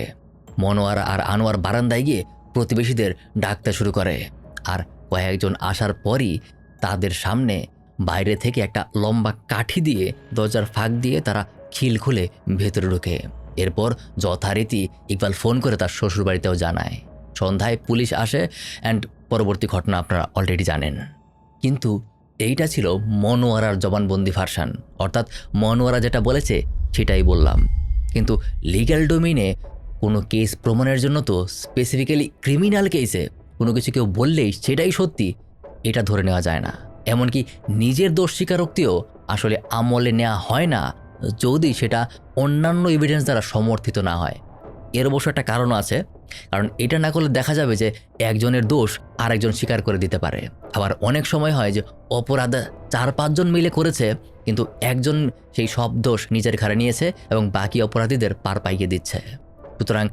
মনোয়ার আর আনোয়ার বারান্দায় গিয়ে প্রতিবেশীদের ডাকতে শুরু করে। আর কয়েকজন আসার পরই তাদের সামনে বাইরে থেকে একটা লম্বা কাঠি দিয়ে দরজার ফাঁক দিয়ে তারা খিল খুলে ভেতরে ঢোকে। এরপর যথারীতি ইকবাল ফোন করে তার শ্বশুরবাড়িতেও জানায়। সন্ধ্যায় পুলিশ আসে অ্যান্ড পরবর্তী ঘটনা আপনারা অলরেডি জানেন। কিন্তু এইটা ছিল মনোয়ারার জবানবন্দি ভার্সান, অর্থাৎ মনোয়ারা যেটা বলেছে সেটাই বললাম। কিন্তু লিগ্যাল ডোমেইনে কোনো কেস প্রমাণের জন্য তো স্পেসিফিক্যালি ক্রিমিনাল কেসে কোনো কিছু কেউ বললেই সেটাই সত্যি এটা ধরে নেওয়া যায় না। এমনকি নিজের দোষ স্বীকারোক্তিও আসলে আমলে নেওয়া হয় না যদি সেটা অন্যান্য এভিডেন্স দ্বারা সমর্থিত না হয়। এর অবশ্য একটা কারণ আছে, কারণ এটা না করলে দেখা যাবে যে একজনের দোষ আরেকজন স্বীকার করে দিতে পারে। আবার অনেক সময় হয় যে অপরাধ 4-5 জন মিলে করেছে, কিন্তু একজন সেই সব দোষ নিজের ঘাড়ে নিয়েছে এবং বাকি অপরাধীদের পার পাইয়ে দিচ্ছে। সুতরাং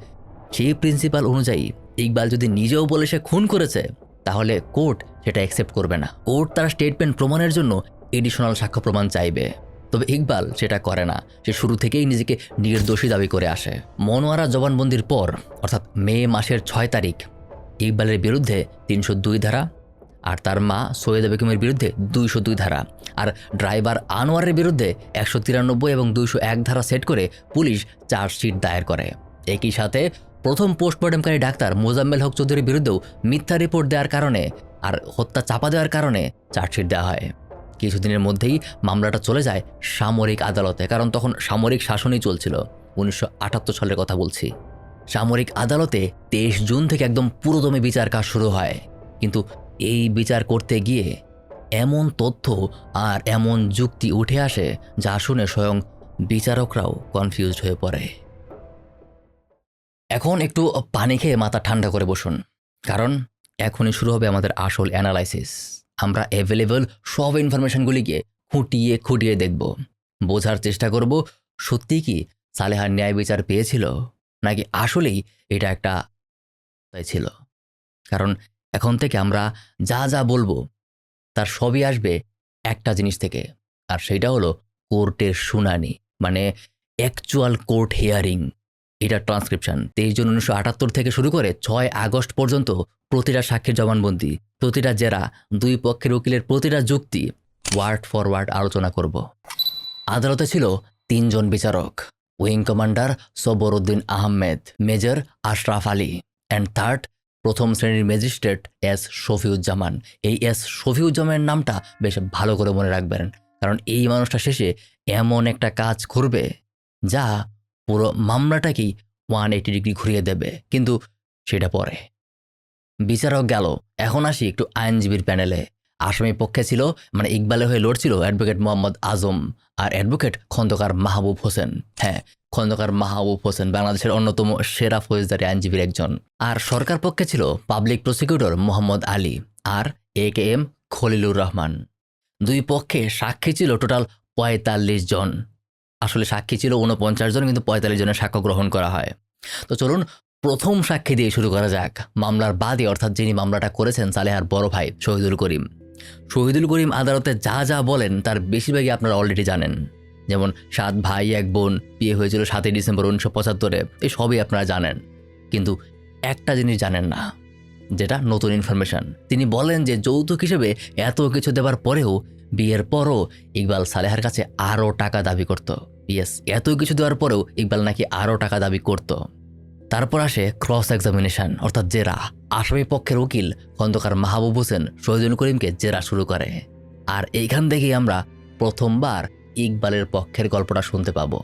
সেই প্রিন্সিপাল অনুযায়ী ইকবাল যদি নিজেও বলে সে খুন করেছে, তাহলে কোর্ট সেটা অ্যাকসেপ্ট করবে না। কোর্ট তার স্টেটমেন্ট প্রমাণের জন্য এডিশনাল সাক্ষ্য প্রমাণ চাইবে। তবে ইকবাল সেটা করে না, সে শুরু থেকেই নিজেকে নির্দোষী দাবি করে আসে। মনোয়ারা জবানবন্দির পর অর্থাৎ মে মাসের 6 তারিখ ইকবালের বিরুদ্ধে 302 ধারা, আর তার মা সৈয়দা বেগমের বিরুদ্ধে 202 ধারা, আর ড্রাইভার আনোয়ারের বিরুদ্ধে 193 এবং 201 ধারা সেট করে পুলিশ চার্জশিট দায়ের করে। একই সাথে প্রথম পোস্টমর্টমকারী ডাক্তার মোজাম্মেল হক চৌধুরীর বিরুদ্ধেও মিথ্যা রিপোর্ট দেওয়ার কারণে আর হত্যা চাপা দেওয়ার কারণে চার্জশিট দেওয়া হয়। কিছুদিনের মধ্যেই মামলাটা চলে যায় সামরিক আদালতে, কারণ তখন সামরিক শাসনই চলছিল। 1978 সালের কথা বলছি। সামরিক আদালতে 23 জুন থেকে একদম পুরোদমে বিচার কাজ শুরু হয়। কিন্তু এই বিচার করতে গিয়ে এমন তথ্য আর এমন যুক্তি উঠে আসে যা শুনে স্বয়ং বিচারকরাও কনফিউজড হয়ে পড়ে। এখন একটু পানি খেয়ে মাথা ঠান্ডা করে বসুন, কারণ এখনই শুরু হবে আমাদের আসল অ্যানালাইসিস। আমরা অ্যাভেলেবল সব ইনফরমেশনগুলিকে খুঁটিয়ে খুঁটিয়ে দেখব, বোঝার চেষ্টা করব সত্যি কি সালেহার ন্যায় বিচার পেয়েছিল, নাকি আসলেই এটা একটা ছিল। কারণ এখন থেকে আমরা যা যা বলবো তার সবই আসবে একটা জিনিস থেকে, আর সেইটা হলো কোর্টের শুনানি, মানে অ্যাকচুয়াল কোর্ট হিয়ারিং। এটা ট্রান্সক্রিপশন 23 জুন 1978 থেকে শুরু করে 6 আগস্ট পর্যন্ত প্রতিটা সাক্ষীর জবানবন্দি, প্রতিটা জেরা, দুই পক্ষের উকিলের প্রতিটা যুক্তি ওয়ার্ড ফর ওয়ার্ড আলোচনা করব। আদালতে ছিল 3 জন বিচারক, wing commander Sabaruddin Ahmed, major Ashraf Ali and third প্রথম শ্রেণীর ম্যাজিস্ট্রেট এস শফিউজ্জামান। এই এস শফিউজ্জামানের নামটা বেশ ভালো করে মনে রাখবেন, কারণ এই মানুষটা শেষে এমন একটা কাজ করবে যা পুরো মামলাটাকেই 180 ডিগ্রি ঘুরিয়ে দেবে। কিন্তু সেটা পরে। বিচারক গেল, এখন আসি একটু আইনজীবীর প্যানেলে। আসামি পক্ষে ছিল, মানে ইকবালের হয়ে লড়ছিল অ্যাডভোকেট মোহাম্মদ আজম আর অ্যাডভোকেট খন্দকার মাহবুব হোসেন। হ্যাঁ, খন্দকার মাহবুব হোসেন বাংলাদেশের অন্যতম সেরা ফৌজদারি আইনজীবীর একজন। আর সরকার পক্ষে ছিল পাবলিক প্রসিকিউটর মোহাম্মদ আলী আর AKM খলিলুর রহমান। দুই পক্ষে সাক্ষী ছিল টোটাল 45 জন। আসলে সাক্ষী ছিল 49 জন, কিন্তু 45 জনের সাক্ষ্য গ্রহণ করা হয়। তো চলুন প্রথম সাক্ষী দিয়ে শুরু করা যাক। মামলার বাদী, অর্থাৎ যিনি মামলাটা করেছেন সালেহার বড় ভাই শহীদুল করিম। শহীদুল করিম আদালতে যা যা বলেন তার বেশিরভাগই আপনারা অলরেডি জানেন, যেমন 7 ভাই 1 বোন, বিয়ে হয়েছিল 7 ডিসেম্বর 1975, এই সবই আপনারা জানেন। কিন্তু একটা জিনিস জানেন না, যেটা নতুন ইনফরমেশন। তিনি বলেন যে যৌতুক হিসেবে এত কিছু দেওয়ার পরেও বিয়ের পরও ইকবাল সালেহার কাছে আরও টাকা দাবি করত। ইয়েস, এত কিছু দেওয়ার পরেও ইকবাল নাকি আরও টাকা দাবি করত। তারপর আসে ক্রস এক্সামিনেশন, অর্থাৎ জেরা। আসামি পক্ষের উকিল খন্দকার মাহবুব হোসেন শহীদুল করিমকে জেরা শুরু করে। আর এইখান থেকেই আমরা প্রথমবার ইকবালের পক্ষের গল্পটা শুনতে পাবো।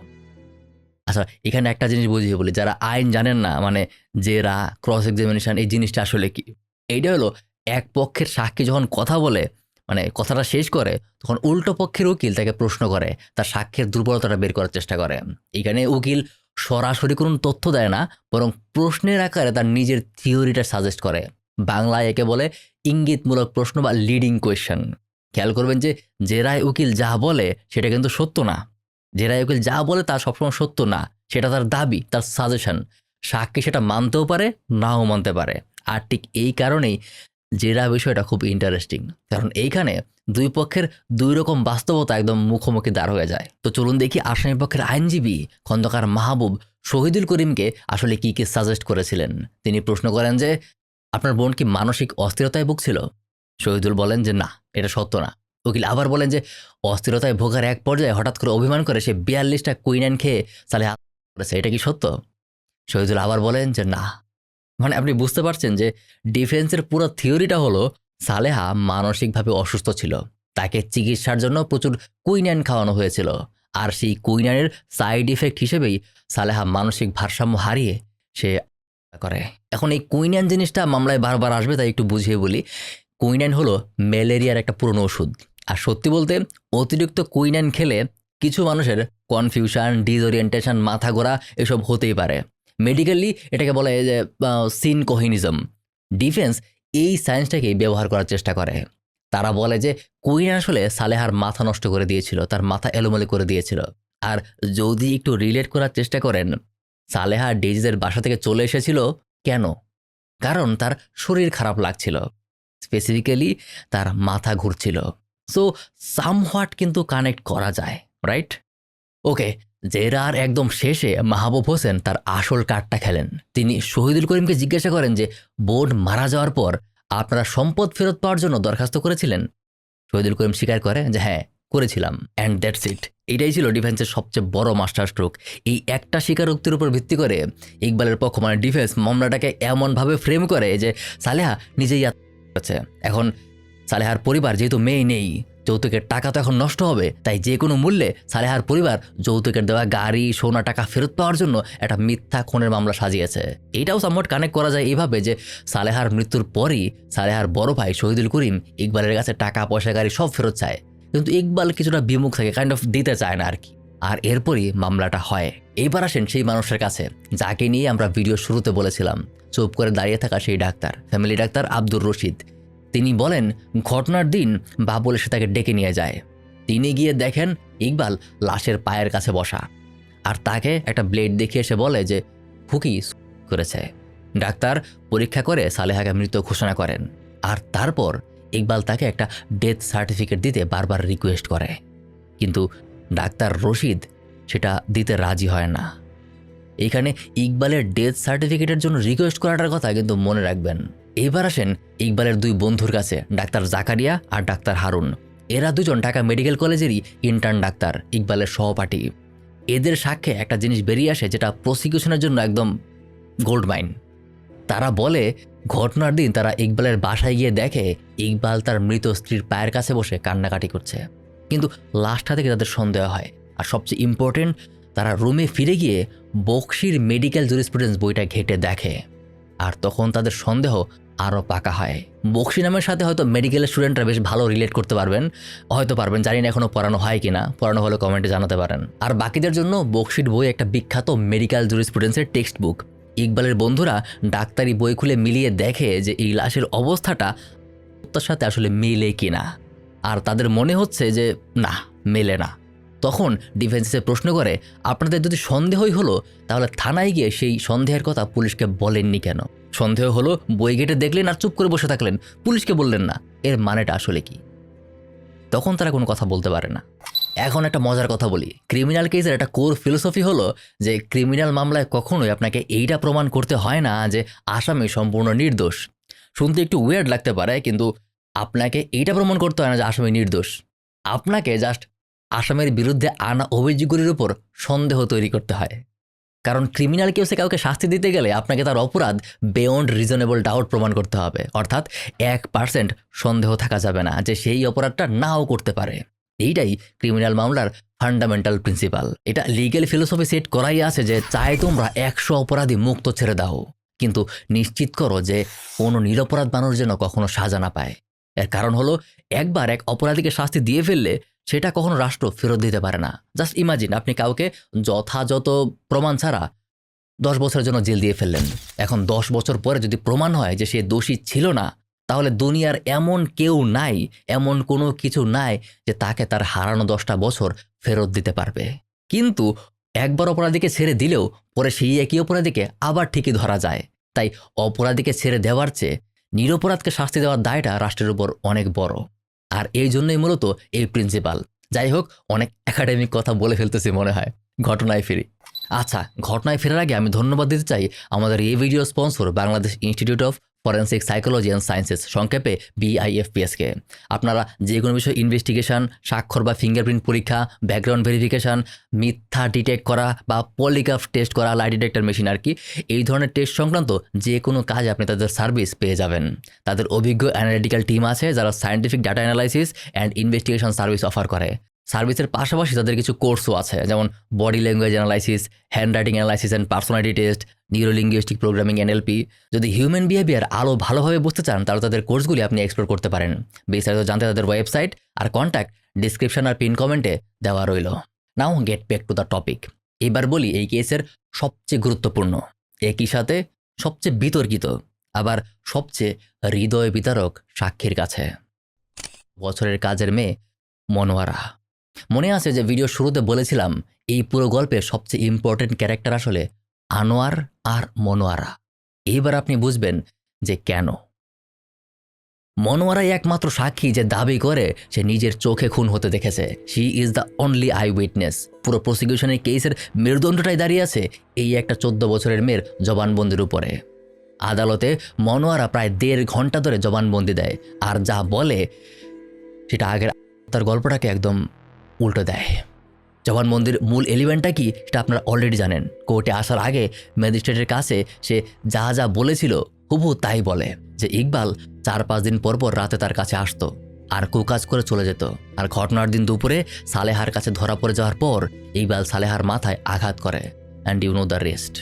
আচ্ছা, এখানে একটা জিনিস বুঝিয়ে বলি, যারা আইন জানেন না, মানে জেরা, ক্রস এক্সামিনেশন এই জিনিসটা আসলে কি। এইটা হলো এক পক্ষের সাক্ষী যখন কথা বলে, মানে কথাটা শেষ করে, তখন উল্টো পক্ষের উকিল তাকে প্রশ্ন করে, তার সাক্ষ্যের দুর্বলতাটা বের করার চেষ্টা করে। এখানে উকিল সরাসরি কোনো তথ্য দেয় না, বরং প্রশ্নের আকারে তার নিজের থিওরিটা সাজেস্ট করে। বাংলায় একে বলে ইঙ্গিতমূলক প্রশ্ন বা লিডিং কোয়েশ্চেন। খেয়াল করবেন যে জেরায় উকিল যা বলে সেটা কিন্তু সত্য না। জেরায় উকিল যা বলে তা সবসময় সত্য না, সেটা তার দাবি, তার সাজেশন। সাক্ষী সেটা মানতেও পারে, নাও মানতে পারে। আর ঠিক এই কারণেই জেরা বিষয়টা খুব ইন্টারেস্টিং, কারণ এইখানে দুই পক্ষের দুই রকম বাস্তবতা একদম মুখোমুখি দাঁড় হয়ে যায়। তো চলুন দেখি আসামি পক্ষের আইনজীবী খন্দকার মাহবুব শহীদুল করিমকে আসলে কি সাজেস্ট করেছিলেন। তিনি প্রশ্ন করেন যে আপনার বোন কি মানসিক অস্থিরতায় ভুগছিল? শহীদুল বলেন যে না, এটা সত্য না। উকিল আবার বলেন যে অস্থিরতায় ভোগার এক পর্যায়ে হঠাৎ করে অভিমান করে সে 42টা কুইনাইন খেয়ে সালেহা করেছে, এটা কি সত্য? শহীদুল আবার বলেন যে না। মানে আপনি বুঝতে পারছেন যে ডিফেন্সের পুরো থিওরিটা হলো সালেহা মানসিকভাবে অসুস্থ ছিল, তাকে চিকিৎসার জন্য প্রচুর কুইনাইন খাওয়ানো হয়েছিল, আর সেই কুইনাইনের সাইড ইফেক্ট হিসেবেই সালেহা মানসিক ভারসাম্য হারিয়ে সে করে। এখন এই কুইনাইন জিনিসটা মামলায় বারবার আসবে, তাই একটু বুঝিয়ে বলি। কুইনাইন হলো ম্যালেরিয়ার একটা পুরনো ওষুধ। আর সত্যি বলতে অতিরিক্ত কুইনাইন খেলে কিছু মানুষের কনফিউশন, ডিসওরিয়েন্টেশন, মাথা ঘোরা এসব হতেই পারে। মেডিকেলি এটাকে বলা হয় যে সিনকোহিনিজম। ডিফেন্স এই সায়েন্সটাকেই ব্যবহার করার চেষ্টা করে। তারা বলে যে কুইনাইন আসলে সালেহার মাথা নষ্ট করে দিয়েছিল, তার মাথা এলোমেলো করে দিয়েছিল। আর যদি একটু রিলেট করার চেষ্টা করেন, সালেহা ডেজিজের বাসা থেকে চলে এসেছিল কেন? কারণ তার শরীর খারাপ লাগছিল, স্পেসিফিক্যালি তার মাথা ঘুরছিল। সো সামহোয়াট কিন্তু কানেক্ট করা যায়, রাইট? ওকে, জেরার একদম শেষে মাহবুব হোসেন তার আসল কার্ডটা খেলেন। তিনি শহীদুল করিমকে জিজ্ঞাসা করেন যে বোন মারা যাওয়ার পর আপনারা সম্পদ ফেরত পাওয়ার জন্য দরখাস্ত করেছিলেন? শহীদুল করিম স্বীকার করে যে হ্যাঁ, করেছিলাম, অ্যান্ড দ্যাটস ইট। এটাই ছিল ডিফেন্সের সবচেয়ে বড় মাস্টার স্ট্রোক। এই একটা স্বীকারোক্তির উপর ভিত্তি করে ইকবালের পক্ষ মানে ডিফেন্স মামলাটাকে এমনভাবে ফ্রেম করে যে সালেহা নিজেই আত্মহত্যা। এখন সালেহার পরিবার যেহেতু মেয়ে নেই, যৌতুকের টাকা তো এখন নষ্ট হবে, তাই যে কোনো মূল্যে সালেহার পরিবার যৌতুকের দেওয়া গাড়ি, সোনা, টাকা ফেরত পাওয়ার জন্য একটা মিথ্যা খুনের মামলা সাজিয়েছে। এটাও সামহাট কানেক্ট করা যায় এইভাবে যে সালেহার মৃত্যুর পরই সালেহার বড় ভাই শহীদুল করিম ইকবালের কাছে টাকা, পয়সা, গাড়ি সব ফেরত চায়, কিন্তু ইকবাল কিছুটা বিমুখ থাকে, কাইন্ড অফ দিতে চায় না আর কি। আর এরপরই মামলাটা হয়। এইবার আসেন সেই মানুষের কাছে যাকে নিয়ে আমরা ভিডিও শুরুতে বলেছিলাম, চুপ করে দাঁড়িয়ে থাকা সেই doctor, family doctor Abdur Rashid. তিনি বলেন ঘটনার দিন বাবুল এসে তাকে ডেকে নিয়ে যায়। তিনি গিয়ে দেখেন ইকবাল লাশের পায়ের কাছে বসা, আর তাকে একটা ব্লেড দেখিয়ে এসে বলে যে ফুকি করেছে। ডাক্তার পরীক্ষা করে সালেহাকে মৃত ঘোষণা করেন, আর তারপর ইকবাল তাকে একটা ডেথ সার্টিফিকেট দিতে বারবার রিকোয়েস্ট করে, কিন্তু ডাক্তার রশিদ সেটা দিতে রাজি হয় না। এখানে ইকবালের ডেথ সার্টিফিকেটের জন্য রিকোয়েস্ট করাটার কথা কিন্তু মনে রাখবেন। এবার আসেন ইকবালের দুই বন্ধুর কাছে, ডাক্তার জাকারিয়া আর ডাক্তার হারুন। এরা দুজন ঢাকা মেডিকেল কলেজেরই ইন্টার্ন ডাক্তার, ইকবালের সহপাঠী। এদের সাক্ষ্যে একটা জিনিস বেরিয়ে আসে যেটা প্রসিকিউশনের জন্য একদম গোল্ড মাইন। তারা বলে ঘটনার দিন তারা ইকবালের বাসায় গিয়ে দেখে ইকবাল তার মৃত স্ত্রীর পায়ের কাছে বসে কান্নাকাটি করছে, কিন্তু লাশটা থেকে তাদের সন্দেহ হয়। আর সবচেয়ে ইম্পর্টেন্ট, তারা রুমে ফিরে গিয়ে বকশির মেডিকেল জুরিসপ্রুডেন্স বইটা ঘেটে দেখে, আর তখন তাদের সন্দেহ আরও পাকা হয়। বকশি নামের সাথে হয়তো মেডিকেলের স্টুডেন্টরা বেশ ভালো রিলেট করতে পারবেন, হয়তো পারবেন, জানি না এখনও পড়ানো হয় কিনা, পড়ানো হলে কমেন্টে জানাতে পারেন। আর বাকিদের জন্য বকশির বই একটা বিখ্যাত মেডিকেল জুরিসপ্রুডেন্সের টেক্সট বুক। ইকবালের বন্ধুরা ডাক্তারি বই খুলে মিলিয়ে দেখে যে এই লাশের অবস্থাটা তার সাথে আসলে মেলে কিনা, আর তাদের মনে হচ্ছে যে না, মেলে না। তখন ডিফেন্সে প্রশ্ন করে আপনাদের যদি সন্দেহই হলো তাহলে থানায় গিয়ে সেই সন্দেহের কথা পুলিশকে বলেননি কেন? সন্দেহ হলো বই ঘেটে দেখলেন আর চুপ করে বসে থাকলেন, পুলিশকে বললেন না, এর মানেটা আসলে কি? তখন তারা কোনো কথা বলতে পারে না। এখন একটা মজার কথা বলি, ক্রিমিনাল কেসের একটা কোর ফিলোসফি হলো যে ক্রিমিনাল মামলায় কখনোই আপনাকে এইটা প্রমাণ করতে হয় না যে আসামি সম্পূর্ণ নির্দোষ। শুনতে একটু ওয়ার্ড লাগতে পারে, কিন্তু আপনাকে এইটা প্রমাণ করতে হয় না যে আসামি নির্দোষ। আপনাকে জাস্ট আসামের বিরুদ্ধে আনা অভিযোগগুলির উপর সন্দেহ তৈরি করতে হয়। কারণ ক্রিমিনাল কেসে কাউকে শাস্তি দিতে গেলে আপনাকে তার অপরাধ বিয়ন্ড রিজনেবল ডাউট প্রমাণ করতে হবে, অর্থাৎ 1% সন্দেহ থাকা যাবে না যে সেই অপরাধটা নাও করতে পারে। এইটাই ক্রিমিনাল মামলার ফান্ডামেন্টাল প্রিন্সিপাল। এটা লিগ্যাল ফিলোসফি সেট করাই আছে যে চাই তোমরা 100 অপরাধী মুক্ত ছেড়ে দাও, কিন্তু নিশ্চিত করো যে কোনো নিরপরাধ মানুষ যেন কখনো সাজা না পায়। এর কারণ হলো একবার এক অপরাধীকে শাস্তি দিয়ে ফেললে সেটা কখনো রাষ্ট্র ফেরত দিতে পারে না। জাস্ট ইমাজিন, আপনি কাউকে যথাযথ প্রমাণ ছাড়া 10 বছরের জন্য জেল দিয়ে ফেললেন। এখন 10 বছর পরে যদি প্রমাণ হয় যে সে দোষী ছিল না, তাহলে দুনিয়ার এমন কেউ নাই, এমন কোনো কিছু নাই যে তাকে তার হারানো 10টা বছর ফেরত দিতে পারবে। কিন্তু একবার অপরাধীকে ছেড়ে দিলেও পরে সেই একই অপরাধীকে আবার ঠিকই ধরা যায়। তাই অপরাধীকে ছেড়ে দেওয়ার চেয়ে নিরপরাধকে শাস্তি দেওয়ার দায়টা রাষ্ট্রের উপর অনেক বড়। আর এই জন্যই মূলত এই প্রিন্সিপাল। যাই হোক, অনেক একাডেমিক কথা বলে ফেলতেছি মনে হয়, ঘটনায় ফিরি। আচ্ছা, ঘটনায় ফেরার আগে আমি ধন্যবাদ দিতে চাই আমাদের এই video sponsor Bangladesh institute of forensic psychology and sciences, সংক্ষেপে BIFPSকে। আপনারা যে কোনো বিষয় ইনভেস্টিগেশন, স্বাক্ষর বা ফিঙ্গারপ্রিন্ট পরীক্ষা, ব্যাকগ্রাউন্ড ভেরিফিকেশন, মিথ্যা ডিটেক্ট করা বা পলিগ্রাফ টেস্ট করা, লাই ডিটেক্টর মেশিন আর কি, এই ধরনের টেস্ট সংক্রান্ত যে কোনো কাজে আপনি তাদের সার্ভিস পেয়ে যাবেন। তাদের অভিজ্ঞ অ্যানালিটিক্যাল টিম আছে যারা scientific data analysis and investigation service offer করে। সার্ভিসের পাশাপাশি তাদের কিছু কোর্সও আছে, যেমন body language analysis, hand writing analysis and personality test, neurolinguistic programming NLP। যদি হিউম্যান বিহেভিয়ার আরও ভালোভাবে বুঝতে চান তাহলে তাদের কোর্সগুলি আপনি এক্সপ্লোর করতে পারেন। বিস্তারিত জানতে তাদের ওয়েবসাইট আর কন্ট্যাক্ট ডিসক্রিপশন আর পিন কমেন্টে দেওয়া রইল। নাও get back to the topic. এবার বলি এই কেসের সবচেয়ে গুরুত্বপূর্ণ, একই সাথে সবচেয়ে বিতর্কিত, আবার সবচেয়ে হৃদয় বিতারক সাক্ষীর কাছে। বছরের কাজের মেয়ে মনোয়ারা। মনে আছে যে ভিডিও শুরুতে বলেছিলাম এই পুরো গল্পের সবচেয়ে ইম্পর্টেন্ট ক্যারেক্টার আসলে আনোয়ার আর মনোয়ারা। এইবার আপনি বুঝবেন যে কেন। মনোয়ারাই একমাত্র সাক্ষী যে দাবি করে সে নিজের চোখে খুন হতে দেখেছে। She is the only I witness. পুরো প্রসিকিউশনের কেসের মেরুদণ্ডটাই দাঁড়িয়ে আছে এই একটা 14 বছরের মেয়ের জবানবন্দির উপরে। আদালতে মনোয়ারা প্রায় 1.5 ঘন্টা ধরে জবানবন্দি দেয়, আর যা বলে সেটা আগের তার গল্পটাকে একদম উল্টো দেয়। জবানবন্দির মূল এলিমেন্টটা কি সেটা আপনারা অলরেডি জানেন। কোর্টে আসার আগে ম্যাজিস্ট্রেটের কাছে সে যা যা বলেছিল হুবহু তাই বলে, যে ইকবাল 4-5 দিন পর পর রাতে তার কাছে আসতো আর কুকাজ করে চলে যেত। আর ঘটনার দিন দুপুরে সালেহার কাছে ধরা পড়ে যাওয়ার পর ইকবাল সালেহার মাথায় আঘাত করে। And you know the rest.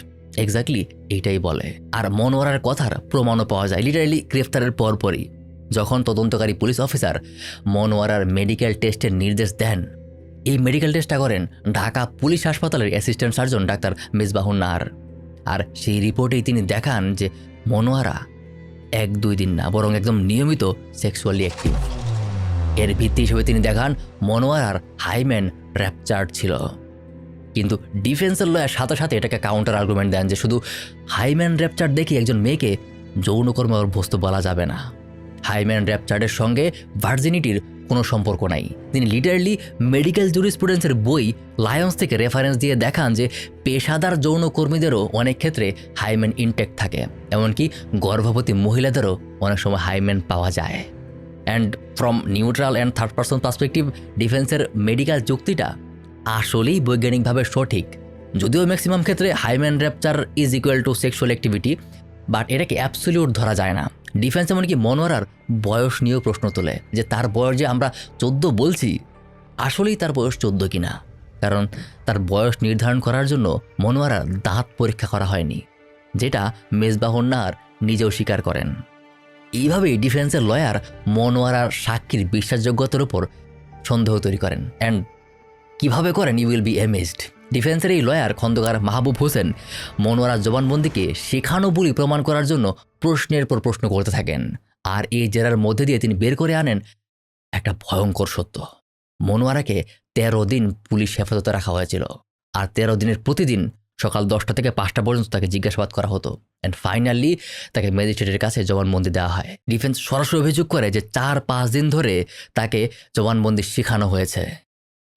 Exactly এইটাই বলে। আর মনোয়ারার কথার প্রমাণও পাওয়া যায় লিটারালি গ্রেফতারের পরপরই, যখন তদন্তকারী পুলিশ অফিসার মনোয়ারার মেডিকেল টেস্টের নির্দেশ দেন। এই মেডিকেল টেস্টটা করেন ঢাকা পুলিশ হাসপাতালের অ্যাসিস্ট্যান্ট সার্জন ডাক্তার মেজবাহুন নাহার। আর সেই রিপোর্টেই তিনি দেখান যে মনোয়ারা 1-2 দিন না, বরং একদম নিয়মিত সেক্সুয়ালি অ্যাক্টিভ। এর ভিত্তি হিসেবে তিনি দেখান মনোয়ারার হাইম্যান র্যাপচার্ড ছিল। কিন্তু ডিফেন্সের লয়ার সাথে সাথে এটাকে কাউন্টার আর্গুমেন্ট দেন যে শুধু হাইম্যান র্যাপচার্ড দেখে একজন মেয়েকে যৌনকর্মে অভ্যস্ত বলা যাবে না। হাইম্যান র্যাপচার্ডের সঙ্গে ভার্জিনিটির কোনো সম্পর্ক নাই। তিনি লিটারালি মেডিকেল জুরিসপ্রুডেন্সের বই লায়ন্স থেকে রেফারেন্স দিয়ে দেখান যে পেশাদার যৌনকর্মীদেরও অনেক ক্ষেত্রে হাইম্যান ইনটেক্ট থাকে, এমনকি গর্ভবতী মহিলাদেরও অনেক সময় হাইম্যান পাওয়া যায়। And from neutral and third person perspective, ডিফেন্সের মেডিকেল যুক্তিটা আসলেই বৈজ্ঞানিকভাবে সঠিক। যদিও ম্যাক্সিমাম ক্ষেত্রে Hyman rupture is equal to sexual activity, but এটাকে অ্যাবসলিউট ধরা যায় না। ডিফেন্স এমনকি মনোয়ারার বয়স নিয়েও প্রশ্ন তোলে যে তার বয়স যে আমরা 14 বলছি, আসলেই তার বয়স 14 কিনা। কারণ তার বয়স নির্ধারণ করার জন্য মনোয়ারার দাঁত পরীক্ষা করা হয়নি, যেটা মেজবাহুন নাহার নিজেও স্বীকার করেন। এইভাবেই ডিফেন্সের লয়ার মনোয়ারার সাক্ষীর বিশ্বাসযোগ্যতার উপর সন্দেহ তৈরি করেন। অ্যান্ড কিভাবে করেন ইউ উইল বি অ্যামেজড। ডিফেন্সের এই লয়ার খন্দকার মাহবুব হোসেন মনোয়ারার জবানবন্দিকে শেখানো বলি প্রমাণ করার জন্য প্রশ্নের পর প্রশ্ন করতে থাকেন। আর এই জেরার মধ্যে দিয়ে তিনি বের করে আনেন একটা ভয়ঙ্কর সত্য। মনোয়ারাকে 13 দিন পুলিশ হেফাজতে রাখা হয়েছিল, আর 13 দিনের প্রতিদিন সকাল 10টা থেকে 5টা পর্যন্ত তাকে জিজ্ঞাসাবাদ করা হতো। অ্যান্ড ফাইনালি তাকে ম্যাজিস্ট্রেটের কাছে জবানবন্দি দেওয়া হয়। ডিফেন্স সরাসরি অভিযোগ করে যে 4-5 দিন ধরে তাকে জবানবন্দি শেখানো হয়েছে।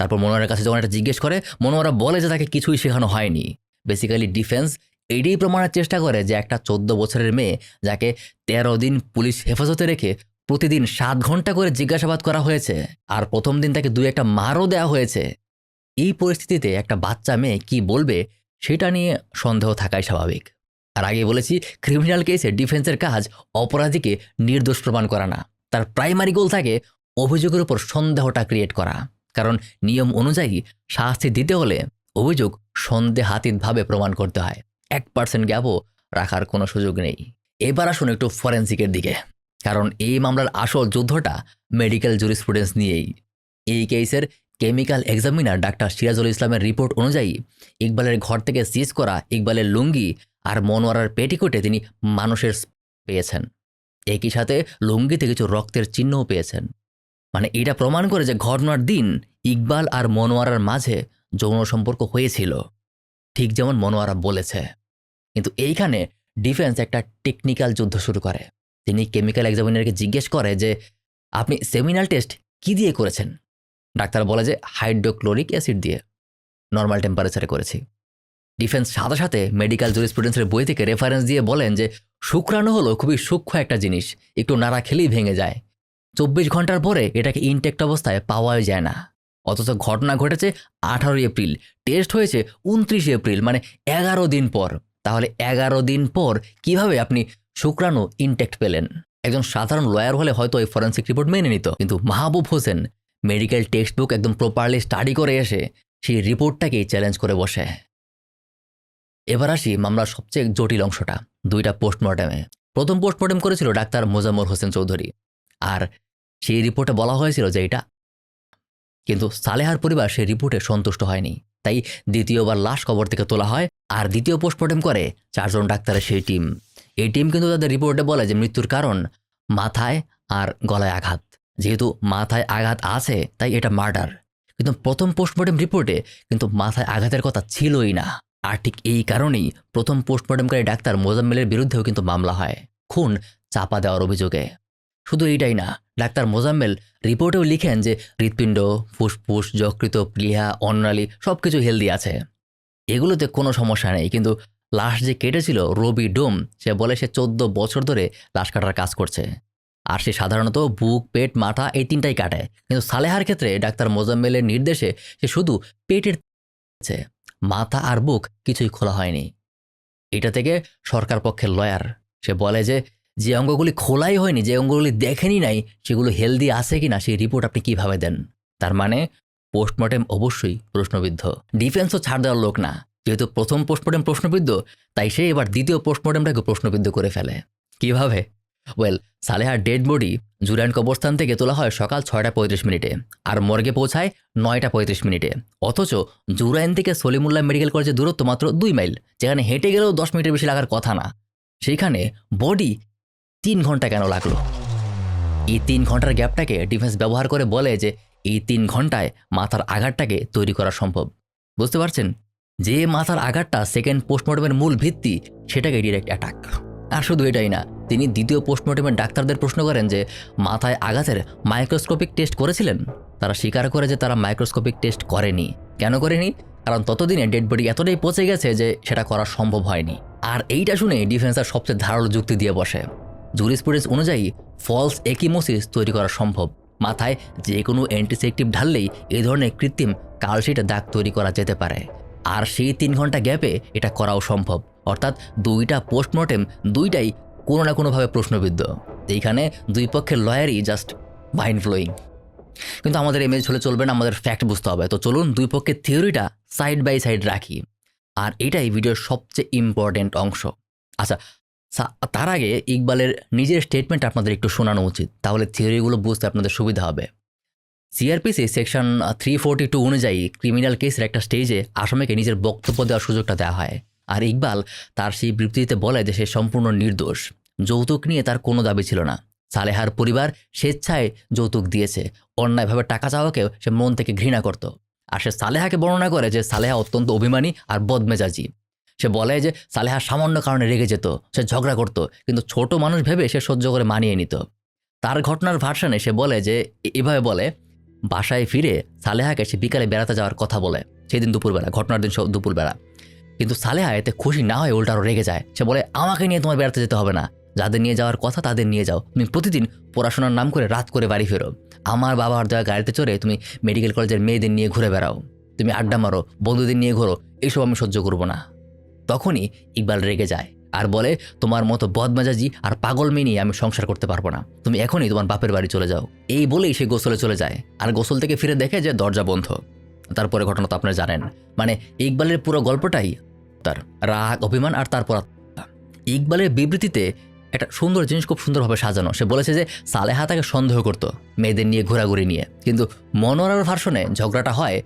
তারপর মনোয়ারার কাছে যখন এটা জিজ্ঞেস করে, মনোয়ারা বলে যে তাকে কিছুই শেখানো হয়নি। বেসিক্যালি ডিফেন্স এটাই প্রমাণের চেষ্টা করে যে একটা 14 বছরের মেয়ে যাকে 13 দিন পুলিশ হেফাজতে রেখে প্রতিদিন 7 ঘন্টা করে জিজ্ঞাসাবাদ করা হয়েছে, আর প্রথম দিন তাকে 2-1টা মারও দেওয়া হয়েছে। এই পরিস্থিতিতে একটা বাচ্চা মেয়ে কি বলবে সেটা নিয়ে সন্দেহ থাকাই স্বাভাবিক। আর আগে বলেছি, ক্রিমিনাল কেসে ডিফেন্সের কাজ অপরাধীকে নির্দোষ প্রমাণ করা না, তার প্রাইমারি গোল থাকে অভিযোগের উপর সন্দেহটা ক্রিয়েট করা। কারণ নিয়ম অনুযায়ী শাস্তি দিতে হলে অভিযোগ সন্দেহাতীতভাবে প্রমাণ করতে হয়, 1% গ্যাপও রাখার কোনো সুযোগ নেই। এবার আসুন একটু ফরেন্সিকের দিকে, কারণ এই মামলার আসল যুদ্ধটা মেডিকেল জুরিসপ্রুডেন্স নিয়েই। এই কেসের কেমিক্যাল এক্সামিনার ডাক্তার সিরাজুল ইসলামের রিপোর্ট অনুযায়ী ইকবালের ঘর থেকে সিজ করা ইকবালের লুঙ্গি আর মনোয়ারার পেটিকোটে তিনি মানুষের পেয়েছেন। একই সাথে লুঙ্গিতে কিছু রক্তের চিহ্নও পেয়েছেন। মানে এটা প্রমাণ করে যে ঘটনার দিন ইকবাল আর মনোয়ারার মাঝে যৌন সম্পর্ক হয়েছিল, ঠিক যেমন মনোয়ারা বলেছে। কিন্তু এইখানে ডিফেন্স একটা টেকনিক্যাল যুদ্ধ শুরু করে। তিনি কেমিক্যাল এক্সামিনারকে জিজ্ঞেস করে যে আপনি সেমিনাল টেস্ট কি দিয়ে করেছেন? ডাক্তার বলে যে হাইড্রোক্লোরিক অ্যাসিড দিয়ে নর্মাল টেম্পারেচারে করেছি। ডিফেন্স সাথে সাথে মেডিকেল জুরিসপ্রুডেন্সের বই থেকে রেফারেন্স দিয়ে বলেন যে শুক্রাণু হলো খুবই সূক্ষ্ম একটা জিনিস, একটু নাড়া খেলেই ভেঙে যায়। 24 ঘন্টার পরে এটাকে ইনটেক্ট অবস্থায় পাওয়াই যায় না। অথচ ঘটনা ঘটেছে 18 এপ্রিল, টেস্ট হয়েছে 29 এপ্রিল, মানে 11 দিন পর। তাহলে 11 দিন পর কিভাবে আপনি শুক্রাণু ইনটেক্ট পেলেন? একজন সাধারণ লয়ার হলে হয়তো এই ফরেন্সিক রিপোর্ট মেনে নিত, কিন্তু Mahbub Hossain medical text book একদম প্রপারলি স্টাডি করে এসে সেই রিপোর্টটাকেই চ্যালেঞ্জ করে বসে। এবার আসি মামলার সবচেয়ে জটিল অংশটা, 2টা পোস্টমর্টেমে। প্রথম পোস্টমর্টেম করেছিল ডাক্তার মোজাম্মল হোসেন চৌধুরী, আর সেই রিপোর্টে বলা হয়েছিল যে এটা, কিন্তু সালেহার পরিবার সেই রিপোর্টে সন্তুষ্ট হয়নি। তাই দ্বিতীয়বার লাশ কবর থেকে তোলা হয় আর দ্বিতীয় পোস্টমর্টেম করে 4 জন ডাক্তারের সেই টিম। এই টিম কিন্তু তাদের রিপোর্টে বলে যে মৃত্যুর কারণ মাথায় আর গলায় আঘাত। যেহেতু মাথায় আঘাত আছে তাই এটা মার্ডার, কিন্তু প্রথম পোস্টমর্টেম রিপোর্টে কিন্তু মাথায় আঘাতের কথা ছিলই না। আর ঠিক এই কারণেই প্রথম পোস্টমর্টেমকারী ডাক্তার মোজাম্মেলের বিরুদ্ধেও কিন্তু মামলা হয়, খুন চাপা দেওয়ার অভিযোগে। শুধু এইটাই না, ডাক্তার মোজাম্মেল রিপোর্টেও লিখেন যে হৃৎপিণ্ড, ফুসফুস, যকৃত, প্লীহা, অন্নালী সব কিছু হেলদি আছে, এগুলোতে কোনো সমস্যা নেই। কিন্তু লাশ যে কেটেছিল রবি ডোম, সে বলে সে 14 বছর ধরে লাশ কাটার কাজ করছে, আর সে সাধারণত বুক, পেট, মাথা এই 3টাই কাটে। কিন্তু সালেহার ক্ষেত্রে ডাক্তার মোজাম্মেলের নির্দেশে সে শুধু পেটের মাথা আর বুক কিছুই খোলা হয়নি। এটা থেকে সরকার পক্ষের লয়ার সে বলে যে যে অঙ্গগুলি খোলাই হয়নি, যে অঙ্গগুলি দেখেনি নাই, সেগুলো হেলদি আছে কিনা সেই রিপোর্ট আপনি কিভাবে দেন? তার মানে পোস্টমর্টেম অবশ্যই প্রশ্নবিদ্ধ। ডিফেন্সও ছাড় দেওয়ার লোক না, যেহেতু প্রথম পোস্টমর্টেম প্রশ্নবিদ্ধ তাই সে এবার দ্বিতীয় পোস্টমর্টেমটাকে প্রশ্নবিদ্ধ করে ফেলে। কিভাবে? ওয়েল, সালেহার ডেড বডি জুরাইন কবরস্থান থেকে তোলা হয় সকাল 6টা 35 মিনিটে আর মর্গে পৌঁছায় 9টা 35 মিনিটে। অথচ জুরাইন থেকে সলিমুল্লাহ মেডিকেল কলেজের দূরত্ব মাত্র 2 মাইল, যেখানে হেঁটে গেলেও 10 মিনিটের বেশি লাগার কথা না। সেইখানে বডি 3 ঘন্টা কেন লাগলো? এই 3 ঘন্টার গ্যাপটাকে ডিফেন্স ব্যবহার করে বলে যে এই 3 ঘন্টায় মাথার আঘাতটাকে তৈরি করা সম্ভব। বুঝতে পারছেন? যে মাথার আঘাতটা সেকেন্ড পোস্টমর্টমের মূল ভিত্তি, সেটাকে ডিরেক্ট অ্যাটাক। আর শুধু এটাই না, তিনি দ্বিতীয় পোস্টমর্টেমের ডাক্তারদের প্রশ্ন করেন যে মাথায় আঘাতের মাইক্রোস্কোপিক টেস্ট করেছিলেন? তারা স্বীকার করে যে তারা মাইক্রোস্কোপিক টেস্ট করেনি। কেন করেনি? কারণ ততদিনে ডেড বডি এতটাই পচে গেছে যে সেটা করা সম্ভব হয়নি। আর এইটা শুনে ডিফেন্সার সবচেয়ে ধারালো যুক্তি দিয়ে বসে। জুরিসপ্রুডেন্স অনুযায়ী ফলস একিমোসিস তৈরি করা সম্ভব। মাথায় যে কোনো অ্যান্টিসেপটিভ ঢাললেই এই ধরনের কৃত্রিম কালশিটে দাগ তৈরি করা যেতে পারে। আর সেই 3 ঘন্টা গ্যাপে এটা করাও সম্ভব। অর্থাৎ 2টা পোস্টমর্টেম 2টাই কোনো না কোনোভাবে প্রশ্নবিদ্ধ। এইখানে 2 পক্ষের লয়ারই জাস্ট মাইন্ড ব্লোয়িং। কিন্তু আমাদের ইমেজ হলে চলবে না, আমাদের ফ্যাক্ট বুঝতে হবে। তো চলুন 2 পক্ষের থিওরিটা সাইড বাই সাইড রাখি, আর এটাই ভিডিওর সবচেয়ে ইম্পর্টেন্ট অংশ। আচ্ছা, তার আগে ইকবালের নিজের স্টেটমেন্ট আপনাদের একটু শোনানো উচিত, তাহলে থিওরিগুলো বুঝতে আপনাদের সুবিধা হবে। সিআরপিসি সেকশন 342 অনুযায়ী ক্রিমিনাল কেসের একটা স্টেজে আসামিকে নিজের বক্তব্য দেওয়ার সুযোগটা দেওয়া হয়। আর ইকবাল তার সেই বিবৃতিতে বলে যে সে সম্পূর্ণ নির্দোষ, যৌতুক নিয়ে তার কোনো দাবি ছিল না। সালেহার পরিবার স্বেচ্ছায় যৌতুক দিয়েছে, অন্যায়ভাবে টাকা চাওয়াকেও সে মন থেকে ঘৃণা করত। আর সে সালেহাকে বর্ণনা করে যে সালেহা অত্যন্ত অভিমানী আর বদমেজাজি। সে বলে যে সালেহা সামান্য কারণে রেগে যেত, সে ঝগড়া করত, কিন্তু ছোট মানুষ ভেবে সে সহ্য করে মানিয়ে নিত। তার ঘটনার ভার্সনে সে বলে যে এভাবে বলে, বাসায় ফিরে সালেহাকে সে বিকালে বেড়াতে যাওয়ার কথা বলে, সেদিন দুপুরবেলা, ঘটনার দিন দুপুরবেলা। কিন্তু সালেহা এতে খুশি না হয়ে উল্টা আরও রেগে যায়। সে বলে, আমাকে নিয়ে তোমার বেড়াতে যেতে হবে না, যাদের নিয়ে যাওয়ার কথা তাদের নিয়ে যাও। তুমি প্রতিদিন পড়াশোনার নাম করে রাত করে বাড়ি ফেরো। আমার বাবার দেওয়া গাড়িতে চড়ে তুমি মেডিকেল কলেজের মেয়েদের নিয়ে ঘুরে বেড়াও, তুমি আড্ডা মারো, বন্ধুদের নিয়ে ঘোরো, এইসব আমি সহ্য করব না। তখনই ইকবাল রেগে যায় আর বলে, তোমার মতো বদমেজাজি আর পাগল মেয়ে নিয়ে আমি সংসার করতে পারবো না, তুমি এখনই তোমার বাপের বাড়ি চলে যাও। এই বলেই সে গোসলে চলে যায়, আর গোসল থেকে ফিরে দেখে যে দরজা বন্ধ। তারপরে ঘটনা তো আপনারা জানেন। মানে ইকবালের পুরো গল্পটাই তার রাগ, অভিমান আর তারপর ইকবালের বিবৃতিতে একটা সুন্দর জিনিস খুব সুন্দরভাবে সাজানো। সে বলেছে যে সালেহা তাকে সন্দেহ করত মেয়েদের নিয়ে ঘোরাঘুরি নিয়ে, কিন্তু মনোয়ারার ভার্সনে ঝগড়াটা হয়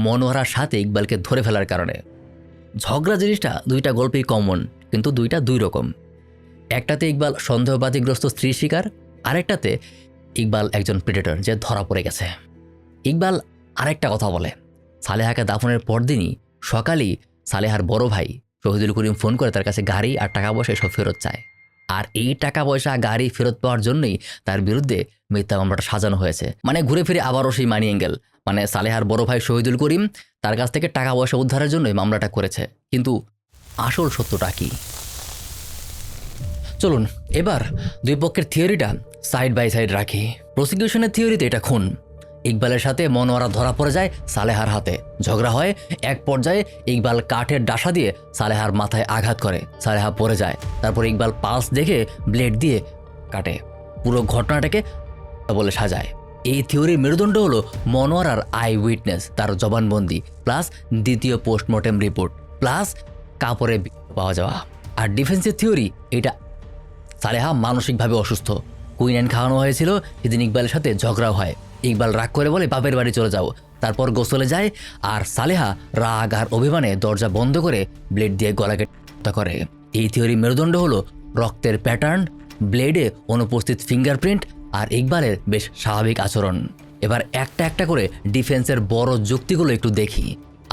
মনোয়ারার সাথে ইকবালকে ধরে ফেলার কারণে। ঝগড়া জিনিসটা দুইটা গল্পেই কমন, কিন্তু দুইটা দুই রকম। একটাতে ইকবাল সন্দেহবাদীগ্রস্ত স্ত্রী শিকার, আরেকটাতে ইকবাল একজন প্রেডেটর যে ধরা পড়ে গেছে। ইকবাল আরেকটা কথা বলে, সালেহাকে দাফনের পরদিনই সকালেই সালেহার বড় ভাই শহীদুল করিম ফোন করে তার কাছে গাড়ি আর টাকা পয়সা সব ফেরত চায়। আর এই টাকা পয়সা গাড়ি ফেরত পাওয়ার জন্যই তার বিরুদ্ধে মিথ্যা মামলাটা সাজানো হয়েছে। মানে ঘুরে ফিরে আবারও সেই মানি অ্যাঙ্গেল, মানে সালেহার বড় ভাই শহীদুল করিম তার কাছ থেকে টাকা পয়সা উদ্ধারের জন্যই মামলাটা করেছে। কিন্তু আসল সত্যটা কি? চলুন এবার দুই পক্ষের থিওরিটা সাইড বাই সাইড রাখি। প্রসিকিউশনের থিওরিতে এটা খুন, ইকবালের সাথে মনোয়ারা ধরা পড়ে যায় সালেহার হাতে। ঝগড়া হয়, এক পর্যায়ে ইকবাল কাঠের ডাসা দিয়ে সালেহার মাথায় আঘাত করে, সালেহা পড়ে যায়। তারপর ইকবাল পালস দেখে ব্লেড দিয়ে কাটে। পুরো ঘটনাটাকে বলে সাজায়। এই থিওরির মেরুদণ্ড হলো মনোয়ারার আই উইটনেস, তার জবানবন্দি, প্লাস দ্বিতীয় পোস্টমর্টেম রিপোর্ট, প্লাস কাপড়ে পাওয়া যাওয়া। আর ডিফেন্সের থিওরি এটা সালেহা মানসিকভাবে অসুস্থ, কুইনাইন খাওয়ানো হয়েছিল, সেদিন ইকবালের সাথে ঝগড়াও হয়। ইকবাল রাগ করে বলে বাপের বাড়ি চলে যাও, তারপর গোসলে যায়। আর সালেহা রাগ আর অভিমানে দরজা বন্ধ করে ব্লেড দিয়ে গলাকে হত্যা করে। এই থিওরি মেরুদণ্ড হলো রক্তের প্যাটার্ন, ব্লেডে অনুপস্থিত ফিঙ্গারপ্রিন্ট আর ইকবালের বেশ স্বাভাবিক আচরণ। এবার একটা একটা করে ডিফেন্সের বড় যুক্তিগুলো একটু দেখি,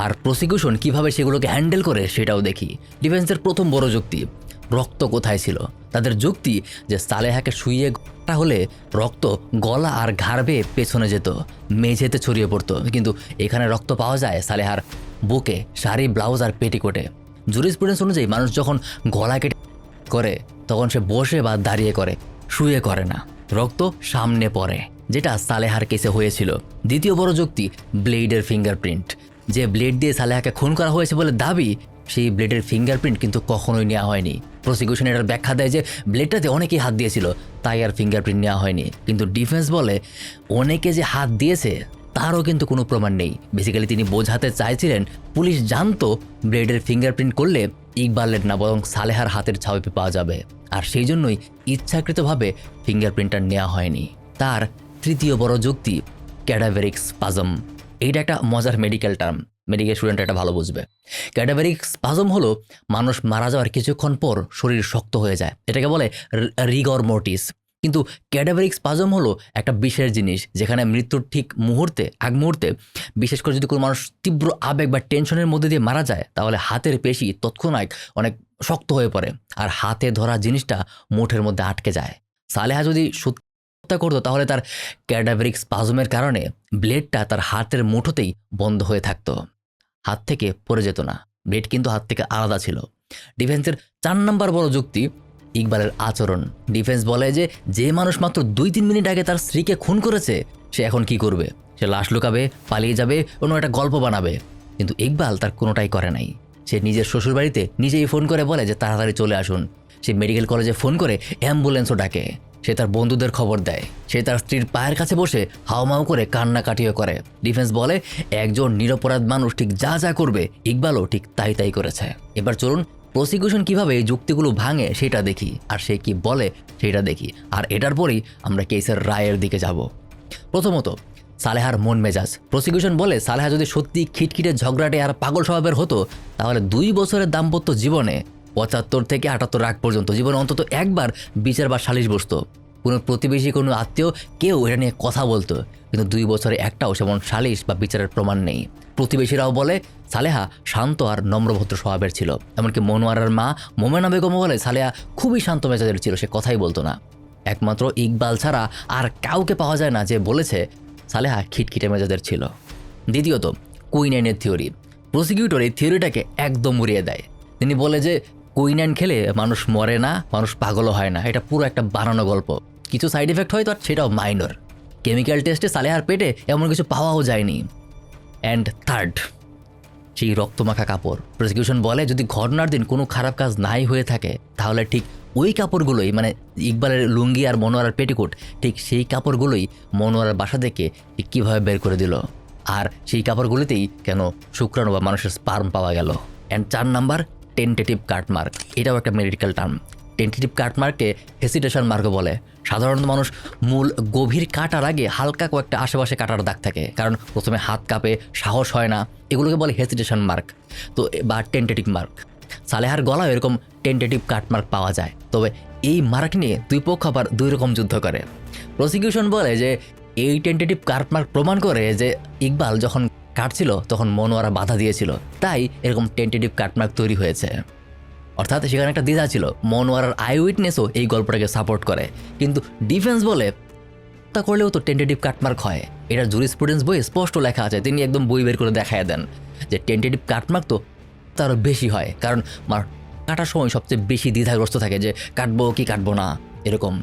আর প্রসিকিউশন কিভাবে সেগুলোকে হ্যান্ডেল করে সেটাও দেখি। ডিফেন্সের প্রথম বড় যুক্তি, রক্ত কোথায় ছিল। তাদের যুক্তি যে সালেহাকে শুইয়ে ঘটা হলে রক্ত গলা আর ঘাড় বেয়ে পেছনে যেত, মেঝেতে ছড়িয়ে পড়তো, কিন্তু এখানে রক্ত পাওয়া যায় সালেহার বুকে, শাড়ি, ব্লাউজ আর পেটিকোটে। জুরিসপ্রুডেন্স অনুযায়ী মানুষ যখন গলা কেটে করে তখন সে বসে বা দাঁড়িয়ে করে, শুয়ে করে না, রক্ত সামনে পড়ে, যেটা সালেহার কেসে হয়েছিল। দ্বিতীয় বড় যুক্তি, ব্লেডের ফিঙ্গারপ্রিন্ট। যে ব্লেড দিয়ে সালেহাকে খুন করা হয়েছে বলে দাবি, সেই ব্লেডের ফিঙ্গারপ্রিন্ট কিন্তু কখনোই নেওয়া হয়নি। প্রসিকিউশন এটার ব্যাখ্যা দেয় যে ব্লেডটাতে অনেকেই হাত দিয়েছিল, তাই আর ফিঙ্গারপ্রিন্ট নেওয়া হয়নি। কিন্তু ডিফেন্স বলে অনেকে যে হাত দিয়েছে তারও কিন্তু কোনো প্রমাণ নেই। বেসিক্যালি তিনি বোঝাতে চাইছিলেন পুলিশ জানতো ব্লেডের ফিঙ্গারপ্রিন্ট করলে ইকবালের না বরং সালেহার হাতের ছাপে পাওয়া যাবে, আর সেই জন্যই ইচ্ছাকৃতভাবে ফিঙ্গারপ্রিন্টটা নেওয়া হয়নি। তার তৃতীয় বড় যুক্তি, ক্যাডাভেরিক স্পাজম। এইটা একটা মজার মেডিকেল টার্ম, মেডিকেল স্টুডেন্ট এটা ভালো বুঝবে। ক্যাডাভেরিক স্পাজম হলো মানুষ মারা যাওয়ার কিছুক্ষণ পর শরীর শক্ত হয়ে যায়, এটাকে বলে রিগর মর্টিস। কিন্তু ক্যাডাভেরিক স্পাজম হলো একটা বিশেষ জিনিস, যেখানে মৃত্যুর ঠিক আগ মুহূর্তে, বিশেষ করে যদি কোনো মানুষ তীব্র আবেগ বা টেনশনের মধ্যে দিয়ে মারা যায়, তাহলে হাতের পেশি তৎক্ষণাৎ অনেক শক্ত হয়ে পড়ে, আর হাতে ধরা জিনিসটা মুঠের মধ্যে আটকে যায়। সালেহা যদি হত্যা করতো তাহলে তার ক্যাডাভেরিক স্পাজমের কারণে ব্লেডটা তার হাতের মুঠোতেই বন্ধ হয়ে থাকতো, হাত থেকে পড়ে যেত না। ব্লেড কিন্তু হাত থেকে আলাদা ছিল। ডিফেন্সের 4 নম্বর বড় যুক্তি, ইকবালের আচরণ। ডিফেন্স বলে যে মানুষ মাত্র 2-3 মিনিট আগে তার স্ত্রীকে খুন করেছে, সে এখন কি করবে? সে লাশ লুকাবে, পালিয়ে যাবে, অন্য একটা গল্প বানাবে। কিন্তু ইকবাল তার কোনোটাই করে নাই। সে নিজের শ্বশুরবাড়িতে নিজেই ফোন করে বলে যে তাড়াতাড়ি চলে আসুন। সে মেডিকেল কলেজে ফোন করে অ্যাম্বুলেন্সও ডাকে। সে তার বন্ধুদের খবর দেয়। সে তার স্ত্রীর পায়ের কাছে বসে হাওমাও করে কান্নাকাটিও করে। ডিফেন্স বলে একজন নিরপরাধ মানুষ ঠিক যা যা করবে, ইকবালও ঠিক তাই তাই করেছে। এবার চলুন প্রসিকিউশন কিভাবে এই যুক্তিগুলো ভাঙে সেটা দেখি, আর সে কি বলে সেটা দেখি, আর এটার পরেই আমরা কেসের রায়ের দিকে যাব। প্রথমত, সালেহার মন মেজাজ। প্রসিকিউশন বলে সালেহা যদি সত্যি খিটখিটে ঝগড়াটে আর পাগল স্বভাবের হতো, তাহলে 2 বছরের দাম্পত্য জীবনে 75 থেকে 78 আগ পর্যন্ত জীবনে অন্তত একবার বিচার বা সালিশ বসতো। কোনো প্রতিবেশী, কোনো আত্মীয় কেউ এটা নিয়ে কথা বলতো, কিন্তু 2 বছরে একটাও সেমন সালিশ বা বিচারের প্রমাণ নেই। প্রতিবেশীরাও বলে সালেহা শান্ত আর নম্রভদ্র স্বভাবের ছিল। এমনকি মনোয়ারার মা মোমেনা বেগমও বলে সালেহা খুবই শান্ত মেজাজের ছিল, সে কথাই বলতো না। একমাত্র ইকবাল ছাড়া আর কাউকে পাওয়া যায় না যে বলেছে সালেহা খিটখিটে মেজাজের ছিল। দ্বিতীয়ত, কুইনাইনের থিওরি। প্রসিকিউটর এই থিওরিটাকে একদম উড়িয়ে দেয়। তিনি বলে যে কুইনাইন খেলে মানুষ মরে না, মানুষ পাগলও হয় না, এটা পুরো একটা বানানো গল্প। কিছু সাইড এফেক্ট হয় তো, আর সেটাও মাইনর। কেমিক্যাল টেস্টে সালেহার পেটে এমন কিছু পাওয়াও যায়নি। অ্যান্ড থার্ড, সেই রক্তমাখা কাপড়। প্রসিকিউশন বলে যদি ঘটনার দিন কোনো খারাপ কাজ নাই হয়ে থাকে, তাহলে ঠিক ওই কাপড়গুলোই, মানে ইকবালের লুঙ্গি আর মনোয়ারার পেটিকোট, ঠিক সেই কাপড়গুলোই মনোয়ারার বাসা থেকে ঠিক কীভাবে বের করে দিল, আর সেই কাপড়গুলিতেই কেন শুক্রাণু বা মানুষের স্পার্ম পাওয়া গেল। And 4 number, tentative cut mark. এটাও একটা মেডিকেল টার্ম। টেন্টেটিভ কাট মার্ককে হেসিটেশন মার্কও বলে। সাধারণত মানুষ মূল গভীর কাটার আগে হালকা কয়েকটা আশেপাশে কাটার দাগ থাকে, কারণ প্রথমে হাত কাঁপে, সাহস হয় না, এগুলোকে বলে হেসিটেশন মার্ক তো বা টেন্টেটিভ মার্ক। সালেহার গলাও এরকম টেন্টেটিভ কাট মার্ক পাওয়া যায়। তবে এই মার্ক নিয়ে দুই পক্ষ আবার দুই রকম যুদ্ধ করে। প্রসিকিউশন বলে যে এই টেন্টেটিভ কাট মার্ক প্রমাণ করে যে ইকবাল যখন কাটছিল তখন মনোয়ারা বাধা দিয়েছিল, তাই এরকম টেন্টেটিভ কাট মার্ক তৈরি হয়েছে। অর্থাৎ সেখানে একটা দ্বিধা ছিল। মনোয়ারার আই উইটনেসও এই গল্পটাকে সাপোর্ট করে, কিন্তু ডিফেন্স বলে তা করলেও তো টেন্টেটিভ কাটমার্ক হয়। এটা জুরিসপ্রুডেন্স বইয়ে স্পষ্ট লেখা আছে। তিনি একদম বই বের করে দেখায় দেন যে টেন্টেটিভ কাটমার্ক তো তারও বেশি হয়, কারণ কাটার সময় সবচেয়ে বেশি দ্বিধাগ্রস্ত থাকে যে কাটবো কি কাটবো না। এরকম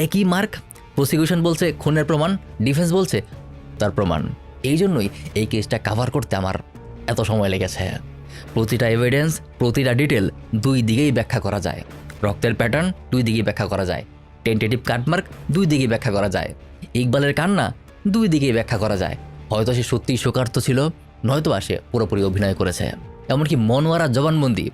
একই মার্ক প্রসিকিউশন বলছে খুনের প্রমাণ, ডিফেন্স বলছে তার প্রমাণ। এই জন্যই এই কেসটা কাভার করতে আমার এত সময় লেগেছে। প্রতিটা এভিডেন্স, প্রতিটা ডিটেল দুই দিকেই ব্যাখ্যা করা যায়। রক্তের প্যাটার্ন দুই দিকেই ব্যাখ্যা করা যায়, টেন্টেটিভ কাটমার্ক দুই দিকেই ব্যাখ্যা করা যায়, ইকবালের কান্না দুই দিকেই ব্যাখ্যা করা যায়। হয়তো সে সত্যিই শোকার্ত ছিল, নয়তো সে পুরোপুরি অভিনয় করেছে। এমনকি মনোয়ারার জবানবন্দি,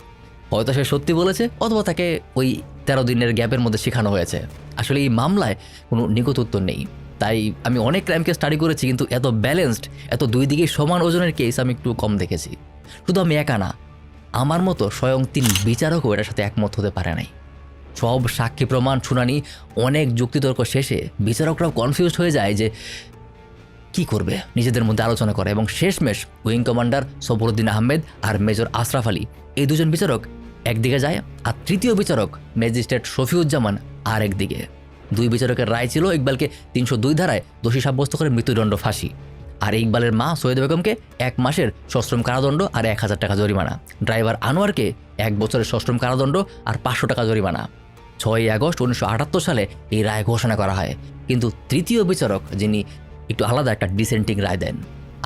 হয়তো সে সত্যি বলেছে অথবা তাকে ওই 13 দিনের গ্যাপের মধ্যে শেখানো হয়েছে। আসলে এই মামলায় কোনো নিখুঁত উত্তর নেই। তাই আমি অনেক ক্রাইমকে স্টাডি করেছি, কিন্তু এত ব্যালেন্সড, এত দুই দিকে সমান ওজনের কেস আমি একটু কম দেখেছি। শুধু আমি একা না, আমার মতো স্বয়ং 3 বিচারকও এটার সাথে একমত হতে পারে নাই। সব সাক্ষী প্রমাণ শুনানি, অনেক যুক্তিতর্ক শেষে বিচারকরাও কনফিউজড হয়ে যায় যে কি করবে, নিজেদের মধ্যে আলোচনা করে। এবং শেষমেশ উইং কমান্ডার সফরউদ্দিন আহমেদ আর মেজর আশরাফ আলী এই দুজন বিচারক একদিকে যায়, আর তৃতীয় বিচারক ম্যাজিস্ট্রেট শফিউজ্জামান আর একদিকে। দুই বিচারকের রায় ছিল ইকবালকে 302 ধারায় দোষী সাব্যস্ত করে মৃত্যুদণ্ড, ফাঁসি। আর ইকবালের মা সৈয়দ বেগমকে 1 মাসের সশ্রম কারাদণ্ড আর 1000 টাকা জরিমানা। ড্রাইভার আনোয়ারকে 1 বছরের সশ্রম কারাদণ্ড আর 500 টাকা জরিমানা। 6 আগস্ট 1978 সালে এই রায় ঘোষণা করা হয়। কিন্তু তৃতীয় বিচারক, যিনি একটু আলাদা একটা ডিসেন্টিং রায় দেন।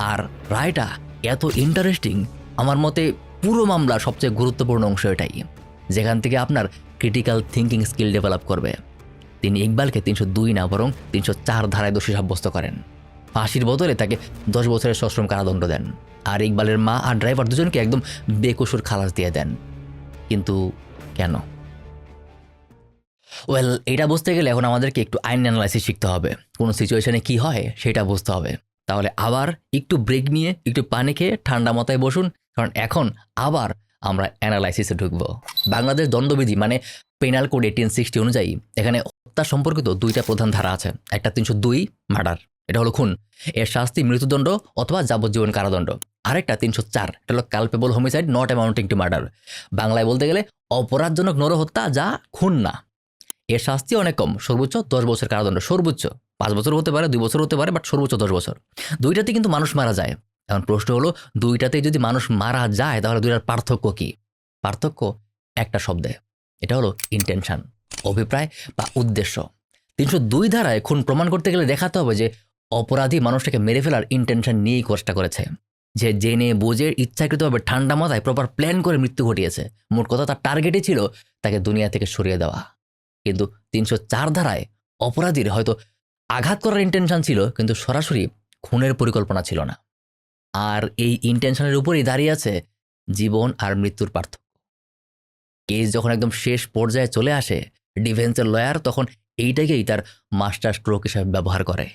আর রায়টা এত ইন্টারেস্টিং, আমার মতে পুরো মামলার সবচেয়ে গুরুত্বপূর্ণ অংশ এটাই, যেখান থেকে আপনার ক্রিটিক্যাল থিঙ্কিং স্কিল ডেভেলপ করবে। তিনি ইকবালকে 302 না বরং 304 ধারায় দোষী সাব্যস্ত করেন। ফাঁসির বদলে তাকে 10 বছরের সশ্রম কারাদণ্ড দেন। আর ইকবালের মা আর ড্রাইভার দুজনকে একদম বেকসুর খালাস দিয়ে দেন। কিন্তু কেন? ওয়েল, এটা বুঝতে গেলে এখন আমাদেরকে একটু আইন অ্যানালাইসিস শিখতে হবে। কোনো সিচুয়েশনে কি হয় সেটা বুঝতে হবে। তাহলে আবার একটু ব্রেক নিয়ে একটু পানি খেয়ে ঠান্ডা মাথায় বসুন, কারণ এখন আবার আমরা অ্যানালাইসিসে ঢুকবো। বাংলাদেশ দণ্ডবিধি মানে পেনাল কোড 1860 অনুযায়ী এখানে হত্যা সম্পর্কিত 2টা প্রধান ধারা আছে। একটা 302 মার্ডার, এটা হলো খুন, এর শাস্তি মৃত্যুদণ্ড অথবা যাবজ্জীবন কারাদণ্ড। আরেকটা 304, এটা হলো culpable homicide not amounting to murder, বাংলায় বলতে গেলে অপরাধজনক নরহত্যা যা খুন না। এর শাস্তি অনেক কম, সর্বোচ্চ 10 বছর কারাদণ্ড, সর্বোচ্চ 5 বছর হতে পারে, 2 বছর হতে পারে, বাট সর্বোচ্চ 10 বছর। দুইটাতে কিন্তু মানুষ মারা যায়। এখন প্রশ্ন হলো, দুইটাতেই যদি মানুষ মারা যায় তাহলে দুইটার পার্থক্য কি? পার্থক্য একটা শব্দে, এটা হলো ইন্টেনশন, অভিপ্রায় বা উদ্দেশ্য। 302 ধারায় খুন প্রমাণ করতে গেলে দেখাতে হবে যে অপরাধী মানুষটাকে মেরে ফেলার ইন্টেনশন নিয়েই চেষ্টা করেছে, যে জেনে বুঝে ইচ্ছাকৃতভাবে ঠান্ডা মাথায় প্রপার প্ল্যান করে মৃত্যু ঘটিয়েছে। মোট কথা তার টার্গেটই ছিল তাকে দুনিয়া থেকে সরিয়ে দেওয়া। কিন্তু 304 ধারায় অপরাধীর হয়তো আঘাত করার ইন্টেনশন ছিল, কিন্তু সরাসরি খুনের পরিকল্পনা ছিল না। আর এই ইন্টেনশনের উপরেই দাঁড়িয়ে আছে জীবন আর মৃত্যুর পার্থক্য। কেস যখন একদম শেষ পর্যায়ে চলে আসে, ডিফেন্সের লয়ার তখন এইটাকেই তার মাস্টার স্ট্রোক হিসাবে ব্যবহার করে।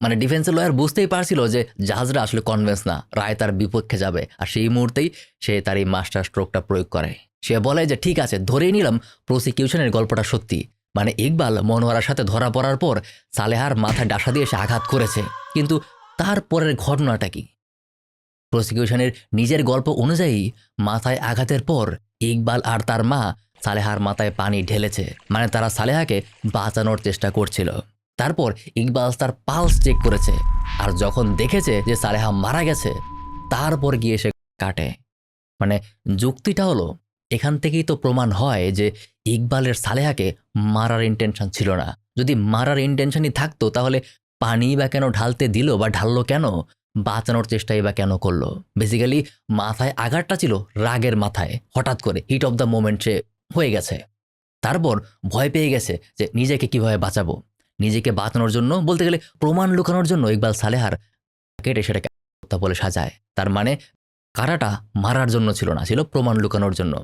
মানে ডিফেন্সের লয়ার বুঝতেই পারছিল যে জাহাজরা আসলে কনভেন্স না, রায় তার বিপক্ষে যাবে, আর সেই মুহূর্তেই সে তার এই মাস্টার স্ট্রোকটা প্রয়োগ করে। সে বলে যে ঠিক আছে, ধরেই নিলাম প্রসিকিউশনের গল্পটা সত্যি, মানে ইকবাল মনোয়ারার সাথে ধরা পড়ার পর সালেহার মাথায় ডাসা দিয়ে সে আঘাত করেছে। কিন্তু তারপরের ঘটনাটা কি? প্রসিকিউশনের নিজের গল্প অনুযায়ী মাথায় আঘাতের পর ইকবাল আর তার মা সালেহার মাথায় পানি ঢেলেছে, মানে তারা সালেহাকে বাঁচানোর চেষ্টা করছিল। তারপর ইকবাল তার পালস চেক করেছে, আর যখন দেখেছে যে সালেহা মারা গেছে তারপর গিয়ে সে কাটে। মানে যুক্তিটা হলো, এখান থেকেই তো প্রমাণ হয় যে ইকবালের সালেহাকে মারার ইন্টেনশন ছিল না। যদি মারার ইন্টেনশনই থাকতো তাহলে পানি বা কেন ঢালতে দিল, বা ঢাললো কেন, বাঁচানোর চেষ্টাই বা কেন করলো? বেসিক্যালি মাথায় আঘাতটা ছিল রাগের মাথায়, হঠাৎ করে হিট অফ দ্য মোমেন্ট সে হয়ে গেছে। তারপর ভয় পেয়ে গেছে যে নিজেকে কিভাবে বাঁচাবো। নিজেকে বাঁচানোর জন্য, বলতে গেলে প্রমাণ লুকানোর জন্য, ইকবাল সালেহার কেটে সেটাকে হত্যা বলে সাজায়। তার মানে কারাটা মারার জন্য ছিল না, ছিল প্রমাণ লুকানোর জন্য।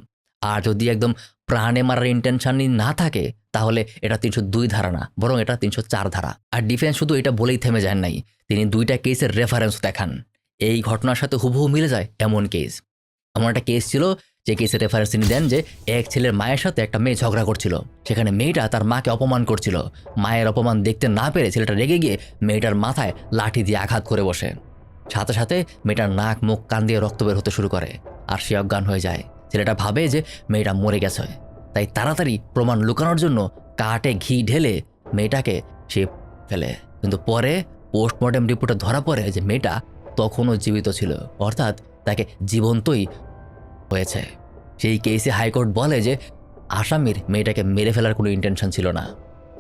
আর যদি একদম প্রাণে মারার ইন্টেনশনই না থাকে তাহলে এটা 302 ধারা না, বরং এটা 304 ধারা। আর ডিফেন্স শুধু এটা বলেই থেমে যান নাই, তিনি 2টা কেসের রেফারেন্স দেখান। এই ঘটনার সাথে হুবহু মিলে যায় এমন কেস। এমন একটা কেস ছিল যে কেসের রেফারেন্স তিনি দেন যে এক ছেলের মায়ের সাথে একটা মেয়ে ঝগড়া করছিল, সেখানে মেয়েটা তার মাকে অপমান করছিল। মায়ের অপমান দেখতে না পেরে ছেলেটা রেগে গিয়ে মেয়েটার মাথায় লাঠি দিয়ে আঘাত করে বসে। সাথে সাথে মেয়েটার নাক মুখ কান দিয়ে রক্ত বের হতে শুরু করে আর সে অজ্ঞান হয়ে যায়। ছেলেটা ভাবে যে মেয়েটা মরে গেছে, তাই তাড়াতাড়ি প্রমাণ লুকানোর জন্য কাটে ঘি ঢেলে মেয়েটাকে সে ফেলে। কিন্তু পরে পোস্টমর্টেম রিপোর্টে ধরা পড়ে যে মেয়েটা তখনও জীবিত ছিল, অর্থাৎ তাকে জীবন্তই হয়েছে। সেই কেসে হাইকোর্ট বলে যে আসামির মেয়েটাকে মেরে ফেলার কোনো ইন্টেনশন ছিল না,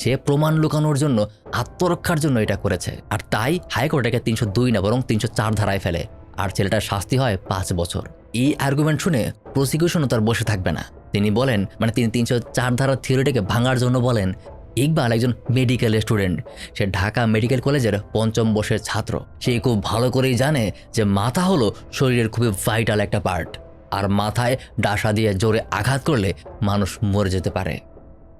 সে প্রমাণ লুকানোর জন্য, আত্মরক্ষার জন্য এটা করেছে। আর তাই হাইকোর্ট একে 302 না বরং 304 ধারায় ফেলে, আর ছেলেটার শাস্তি হয় 5 বছর। এই আর্গুমেন্ট শুনে প্রসিকিউশনও তার বসে থাকবে না। তিনি বলেন, তিনি 304 ধারার থিওরিটাকে ভাঙার জন্য বলেন, ইকবাল একজন মেডিকেল স্টুডেন্ট, সে ঢাকা মেডিকেল কলেজের 5ম বর্ষের ছাত্র। সে খুব ভালো করেই জানে যে মাথা হলো শরীরের খুবই ভাইটাল একটা পার্ট, আর মাথায় ডাসা দিয়ে জোরে আঘাত করলে মানুষ মরে যেতে পারে।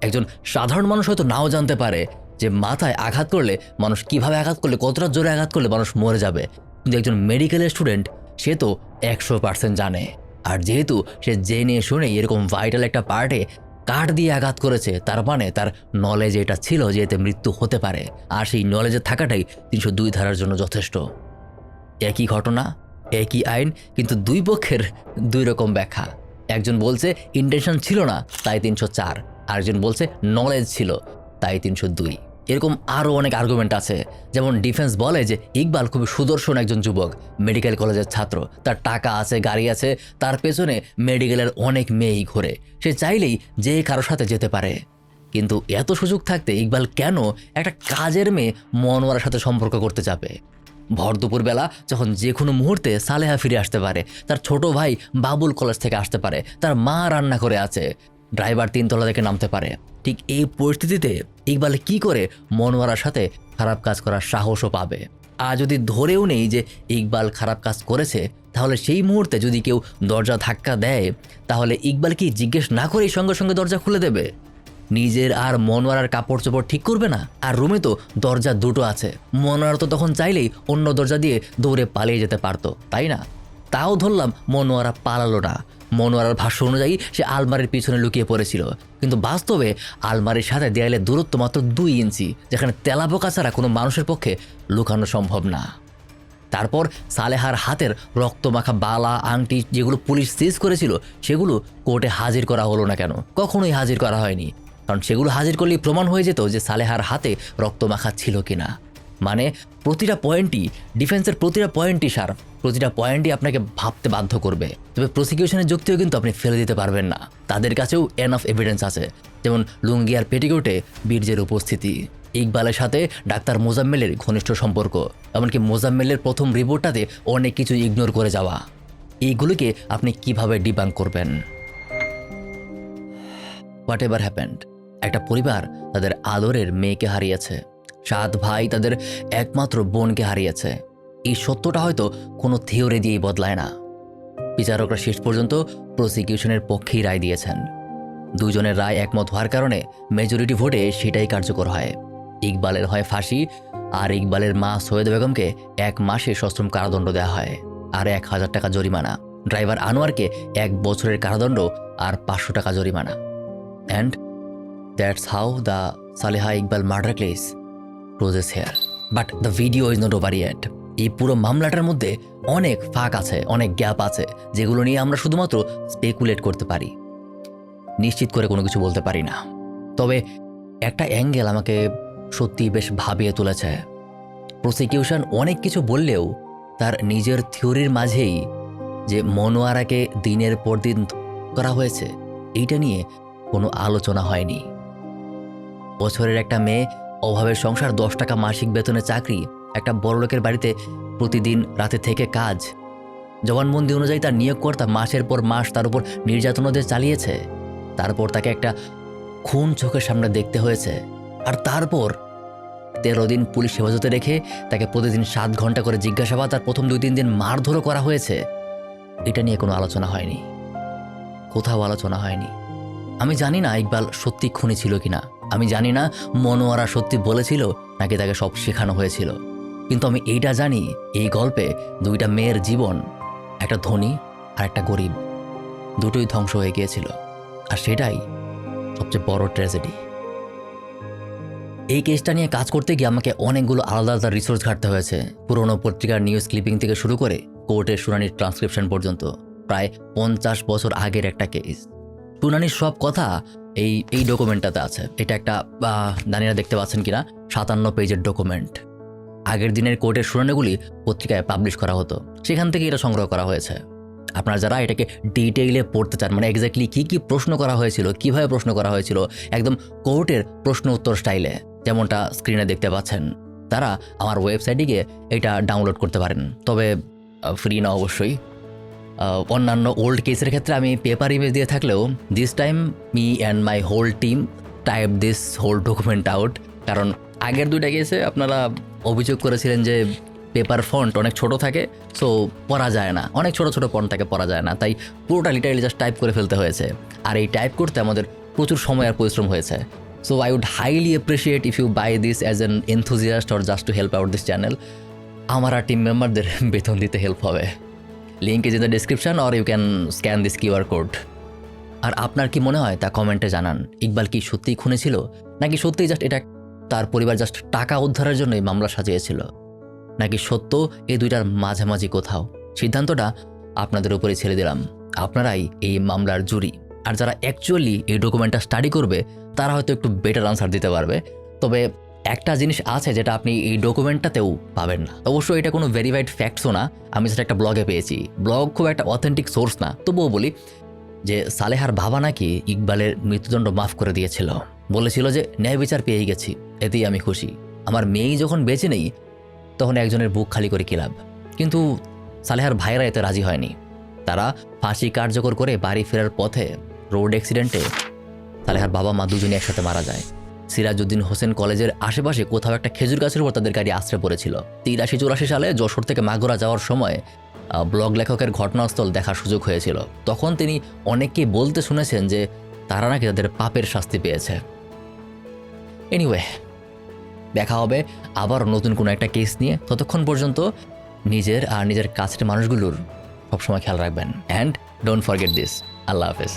একজন সাধারণ মানুষ হয়তো নাও জানতে পারে যে মাথায় আঘাত করলে মানুষ কিভাবে আঘাত করলে, কতটা জোরে আঘাত করলে মানুষ মরে যাবে, কিন্তু একজন মেডিকেল স্টুডেন্ট সে তো 100% জানে। আর যেহেতু সে জেনে শুনে এরকম ভাইটাল একটা পার্টে কাঠ দিয়ে আঘাত করেছে, তার মানে তার নলেজ এটা ছিল যে এতে মৃত্যু হতে পারে, আর সেই নলেজে থাকাটাই 302 ধারার জন্য যথেষ্ট। একই ঘটনা, একই আইন, কিন্তু দুই পক্ষের দুই রকম ব্যাখ্যা। একজন বলছে ইন্টেনশন ছিল না তাই 304, আরেকজন বলছে নলেজ ছিল তাই 302। এরকম আরও অনেক আর্গুমেন্ট আছে। যেমন ডিফেন্স বলে যে ইকবাল খুবই সুদর্শন একজন যুবক, মেডিকেল কলেজের ছাত্র, তার টাকা আছে, গাড়ি আছে, তার পেছনে মেডিকেলের অনেক মেয়েই ঘোরে, সে চাইলেই যে কারোর সাথে যেতে পারে। কিন্তু এত সুযোগ থাকতে ইকবাল কেন একটা কাজের মেয়ে মনোয়ারার সাথে সম্পর্ক করতে যাবে? ভর দুপুরবেলা যখন যে কোনো মুহূর্তে সালেহা ফিরে আসতে পারে, তার ছোট ভাই বাবুল কলেজ থেকে আসতে পারে, তার মা রান্না করে আছে, ড্রাইভার 3 তলা থেকে নামতে পারে। ঠিক এই পরিস্থিতিতে ইকবাল কি করে মনোয়ারার সাথে খারাপ কাজ করার সাহসও পাবে? আর যদি ধরেও নেই যে ইকবাল খারাপ কাজ করেছে, তাহলে সেই মুহূর্তে যদি কেউ দরজা ধাক্কা দেয়, তাহলে ইকবাল কি জিজ্ঞেস না করেই সঙ্গে সঙ্গে দরজা খুলে দেবে? নিজের আর মনোয়ারার কাপড় চোপড় ঠিক করবে না? আর রুমে তো দরজা 2টো আছে, মনোয়ারা তো তখন চাইলেই অন্য দরজা দিয়ে দৌড়ে পালিয়ে যেতে পারতো, তাই না? তাও ধরলাম মনোয়ারা পালালো না। মনোয়ারার ভাষ্য অনুযায়ী সে আলমারির পিছনে লুকিয়ে পড়েছিল, কিন্তু বাস্তবে আলমারির সাথে দেয়ালে দূরত্ব মাত্র 2 ইঞ্চি, যেখানে তেলাপোকা ছাড়া কোনো মানুষের পক্ষে লুকানো সম্ভব না। তারপর সালেহার হাতের রক্তমাখা বালা আংটি যেগুলো পুলিশ সিজ করেছিল, সেগুলো কোর্টে হাজির করা হলো না কেন? কখনোই হাজির করা হয়নি, কারণ সেগুলো হাজির করলেই প্রমাণ হয়ে যেত যে সালেহার হাতে রক্তমাখা ছিল কিনা। মানে প্রতিটা পয়েন্টই, ডিফেন্সের প্রতিটা পয়েন্টই শার্প, প্রতিটা পয়েন্টই আপনাকে ভাবতে বাধ্য করবে। তবে প্রসিকিউশনের যুক্তিও কিন্তু আপনি ফেলে দিতে পারবেন না, তাদের কাছেও এনাফ এভিডেন্স আছে। যেমন লুঙ্গি আর পেটিকোটে বীর্যের উপস্থিতি, ইকবালের সাথে ডাক্তার মোজাম্মেলের ঘনিষ্ঠ সম্পর্ক, এমনকি মোজাম্মেলের প্রথম রিপোর্টটাতে অনেক কিছু ইগনোর করে যাওয়া। এইগুলিকে আপনি কিভাবে ডিবাঙ্ক করবেন? হোয়াট এভার হ্যাপেন্ড, একটা পরিবার তাদের আদরের মেয়েকে হারিয়েছে, 7 ভাই তাদের একমাত্র বোনকে হারিয়েছে। এই সত্যটা হয়তো কোনো থিওরি দিয়েই বদলায় না। বিচারকরা শেষ পর্যন্ত প্রসিকিউশনের পক্ষেই রায় দিয়েছেন। দুজনের রায় একমত হওয়ার কারণে মেজরিটি ভোটে সেটাই কার্যকর হয়। ইকবালের হয় ফাঁসি, আর ইকবালের মা সৈয়দ বেগমকে 1 মাসে সশ্রম কারাদণ্ড দেওয়া হয় আর 1000 টাকা জরিমানা। ড্রাইভার আনোয়ারকে 1 বছরের কারাদণ্ড আর 500 টাকা জরিমানা। And that's how the Saleha Iqbal murder case closes here. But the video is not over yet. এই পুরো মামলাটার মধ্যে অনেক ফাঁক আছে, অনেক গ্যাপ আছে, যেগুলো নিয়ে আমরা শুধুমাত্র স্পেকুলেট করতে পারি, নিশ্চিত করে কোনো কিছু বলতে পারি না। তবে একটা অ্যাঙ্গেল আমাকে সত্যি বেশ ভাবিয়ে তুলেছে। প্রসিকিউশন অনেক কিছু বললেও তার নিজের থিওরির মাঝেই যে মনোয়ারাকে দিনের পর দিন করা হয়েছে, এইটা নিয়ে কোনো আলোচনা হয়নি। বছরের একটা মেয়ে, অভাবের সংসার, 10 টাকা মাসিক বেতনে চাকরি, একটা বড়লোকের বাড়িতে প্রতিদিন রাতে থেকে কাজ, জবানবন্দি অনুযায়ী তার নিয়োগকর্তা মাসের পর মাস তার উপর নির্যাতনদের চালিয়েছে। তারপর তাকে একটা খুন চোখের সামনে দেখতে হয়েছে, আর তারপর 13 দিন পুলিশ হেফাজতে রেখে তাকে প্রতিদিন 7 ঘন্টা করে জিজ্ঞাসাবাদ, তার প্রথম 2-3 দিন মারধরও করা হয়েছে। এটা নিয়ে কোনো আলোচনা হয়নি। কোথাও আলোচনা হয়নি। আমি জানি না ইকবাল সত্যি খুনি ছিল কিনা, আমি জানি না মনোয়ারা সত্যি বলেছিল নাকি তাকে সব শেখানো হয়েছিল, কিন্তু আমি এইটা জানি এই গল্পে দুইটা মেয়ের জীবন, একটা ধনী আর একটা গরিব, দুটোই ধ্বংস হয়ে গিয়েছিল। আর সেটাই সবচেয়ে বড় ট্র্যাজেডি। এই কেসটা নিয়ে কাজ করতে গিয়ে আমাকে অনেকগুলো আলাদা আলাদা রিসোর্স ঘাটতে হয়েছে, পুরোনো পত্রিকার নিউজ ক্লিপিং থেকে শুরু করে কোর্টের শুনানির ট্রান্সক্রিপশন পর্যন্ত। প্রায় 50 বছর আগের একটা কেস, শুনানির সব কথা এই ডকুমেন্টটাতে আছে। এটা একটা জানি না দেখতে পাচ্ছেন কিনা, 57 পেজের ডকুমেন্ট। আগের দিনের কোর্টের শুনানিগুলি পত্রিকায় পাবলিশ করা হতো, সেখান থেকে এটা সংগ্রহ করা হয়েছে। আপনারা যারা এটাকে ডিটেইলে পড়তে চান, মানে এক্স্যাক্টলি কী কী প্রশ্ন করা হয়েছিল, কিভাবে প্রশ্ন করা হয়েছিল, একদম কোর্টের প্রশ্ন উত্তর স্টাইলে, যেমনটা স্ক্রিনে দেখতে পাচ্ছেন, তারা আমার ওয়েবসাইটে গিয়ে এটা ডাউনলোড করতে পারেন। তবে ফ্রি না অবশ্যই। অন্যান্য ওল্ড কেসের ক্ষেত্রে আমি পেপার ইমেজ দিয়ে থাকলেও this time me and my whole team type this whole document out. কারণ আগের দুইটা কেসে আপনারা অভিযোগ করেছিলেন যে পেপার ফন্ট অনেক ছোট থাকে, সো পড়া যায় না, অনেক ছোট ছোট ফন্ট থাকে, পড়া যায় না, তাই পুরোটা লিটারালি জাস্ট টাইপ করে ফেলতে হয়েছে। আর এই টাইপ করতে আমাদের প্রচুর সময় আর পরিশ্রম হয়েছে। So I would highly appreciate if you buy this as an enthusiast or just to help out this channel. আমার আর টিম মেম্বারদের বেতন দিতে হেল্প হবে। Link is in the description or you can scan this QR code. আর আপনার কি মনে হয় তা কমেন্টে জানান। ইকবাল কি সত্যিই খুনি ছিল, নাকি সত্যিই জাস্ট এটা তার পরিবার জাস্ট টাকা উদ্ধারের জন্যই মামলা সাজিয়েছিল, নাকি সত্য এই দুইটার মাঝামাঝি কোথাও? সিদ্ধান্তটা আপনাদের উপরেই ছেড়ে দিলাম, আপনারাই এই মামলার জুরি। আর যারা অ্যাকচুয়ালি এই ডকুমেন্টটা স্টাডি করবে তারা হয়তো একটু বেটার আনসার দিতে পারবে। তবে একটা জিনিস আছে যেটা আপনি এই ডকুমেন্টটাতেও পাবেন না। অবশ্যই এটা কোনো ভেরিফাইড ফ্যাক্টসও না, আমি সেটা একটা ব্লগে পেয়েছি। ব্লগ খুব একটা অথেন্টিক সোর্স না, তবুও বলি যে সালেহার বাবা নাকি ইকবালের মৃত্যুদণ্ড মাফ করে দিয়েছিল, বলেছিল যে ন্যায় বিচার পেয়ে গেছি, এতেই আমি খুশি। আমার মেয়েই যখন বেঁচে নেই তখন একজনের বুক খালি করে কি লাভ? কিন্তু সালেহার ভাইয়েরা এতে রাজি হয়নি। তারা ফাঁসি কার্যকর করে বাড়ি ফেরার পথে রোড অ্যাক্সিডেন্টে সালেহার বাবা মা দুজনে একসাথে মারা যায়। সিরাজউদ্দিন হোসেন কলেজের আশেপাশে কোথাও একটা খেজুর গাছের উপর তাদের গাড়ি আশ্রয় পড়েছিল। 83-84 সালে যশোর থেকে মাগুরা যাওয়ার সময় ব্লগ লেখকের ঘটনাস্থল দেখার সুযোগ হয়েছিল। তখন তিনি অনেককেই বলতে শুনেছেন যে তারা নাকি তাদের পাপের শাস্তি পেয়েছে। এনিওয়ে, দেখা হবে আবার নতুন কোনো একটা কেস নিয়ে। ততক্ষণ পর্যন্ত নিজের আর নিজের কাছের মানুষগুলোর সবসময় খেয়াল রাখবেন। And don't forget this. আল্লাহ হাফেজ।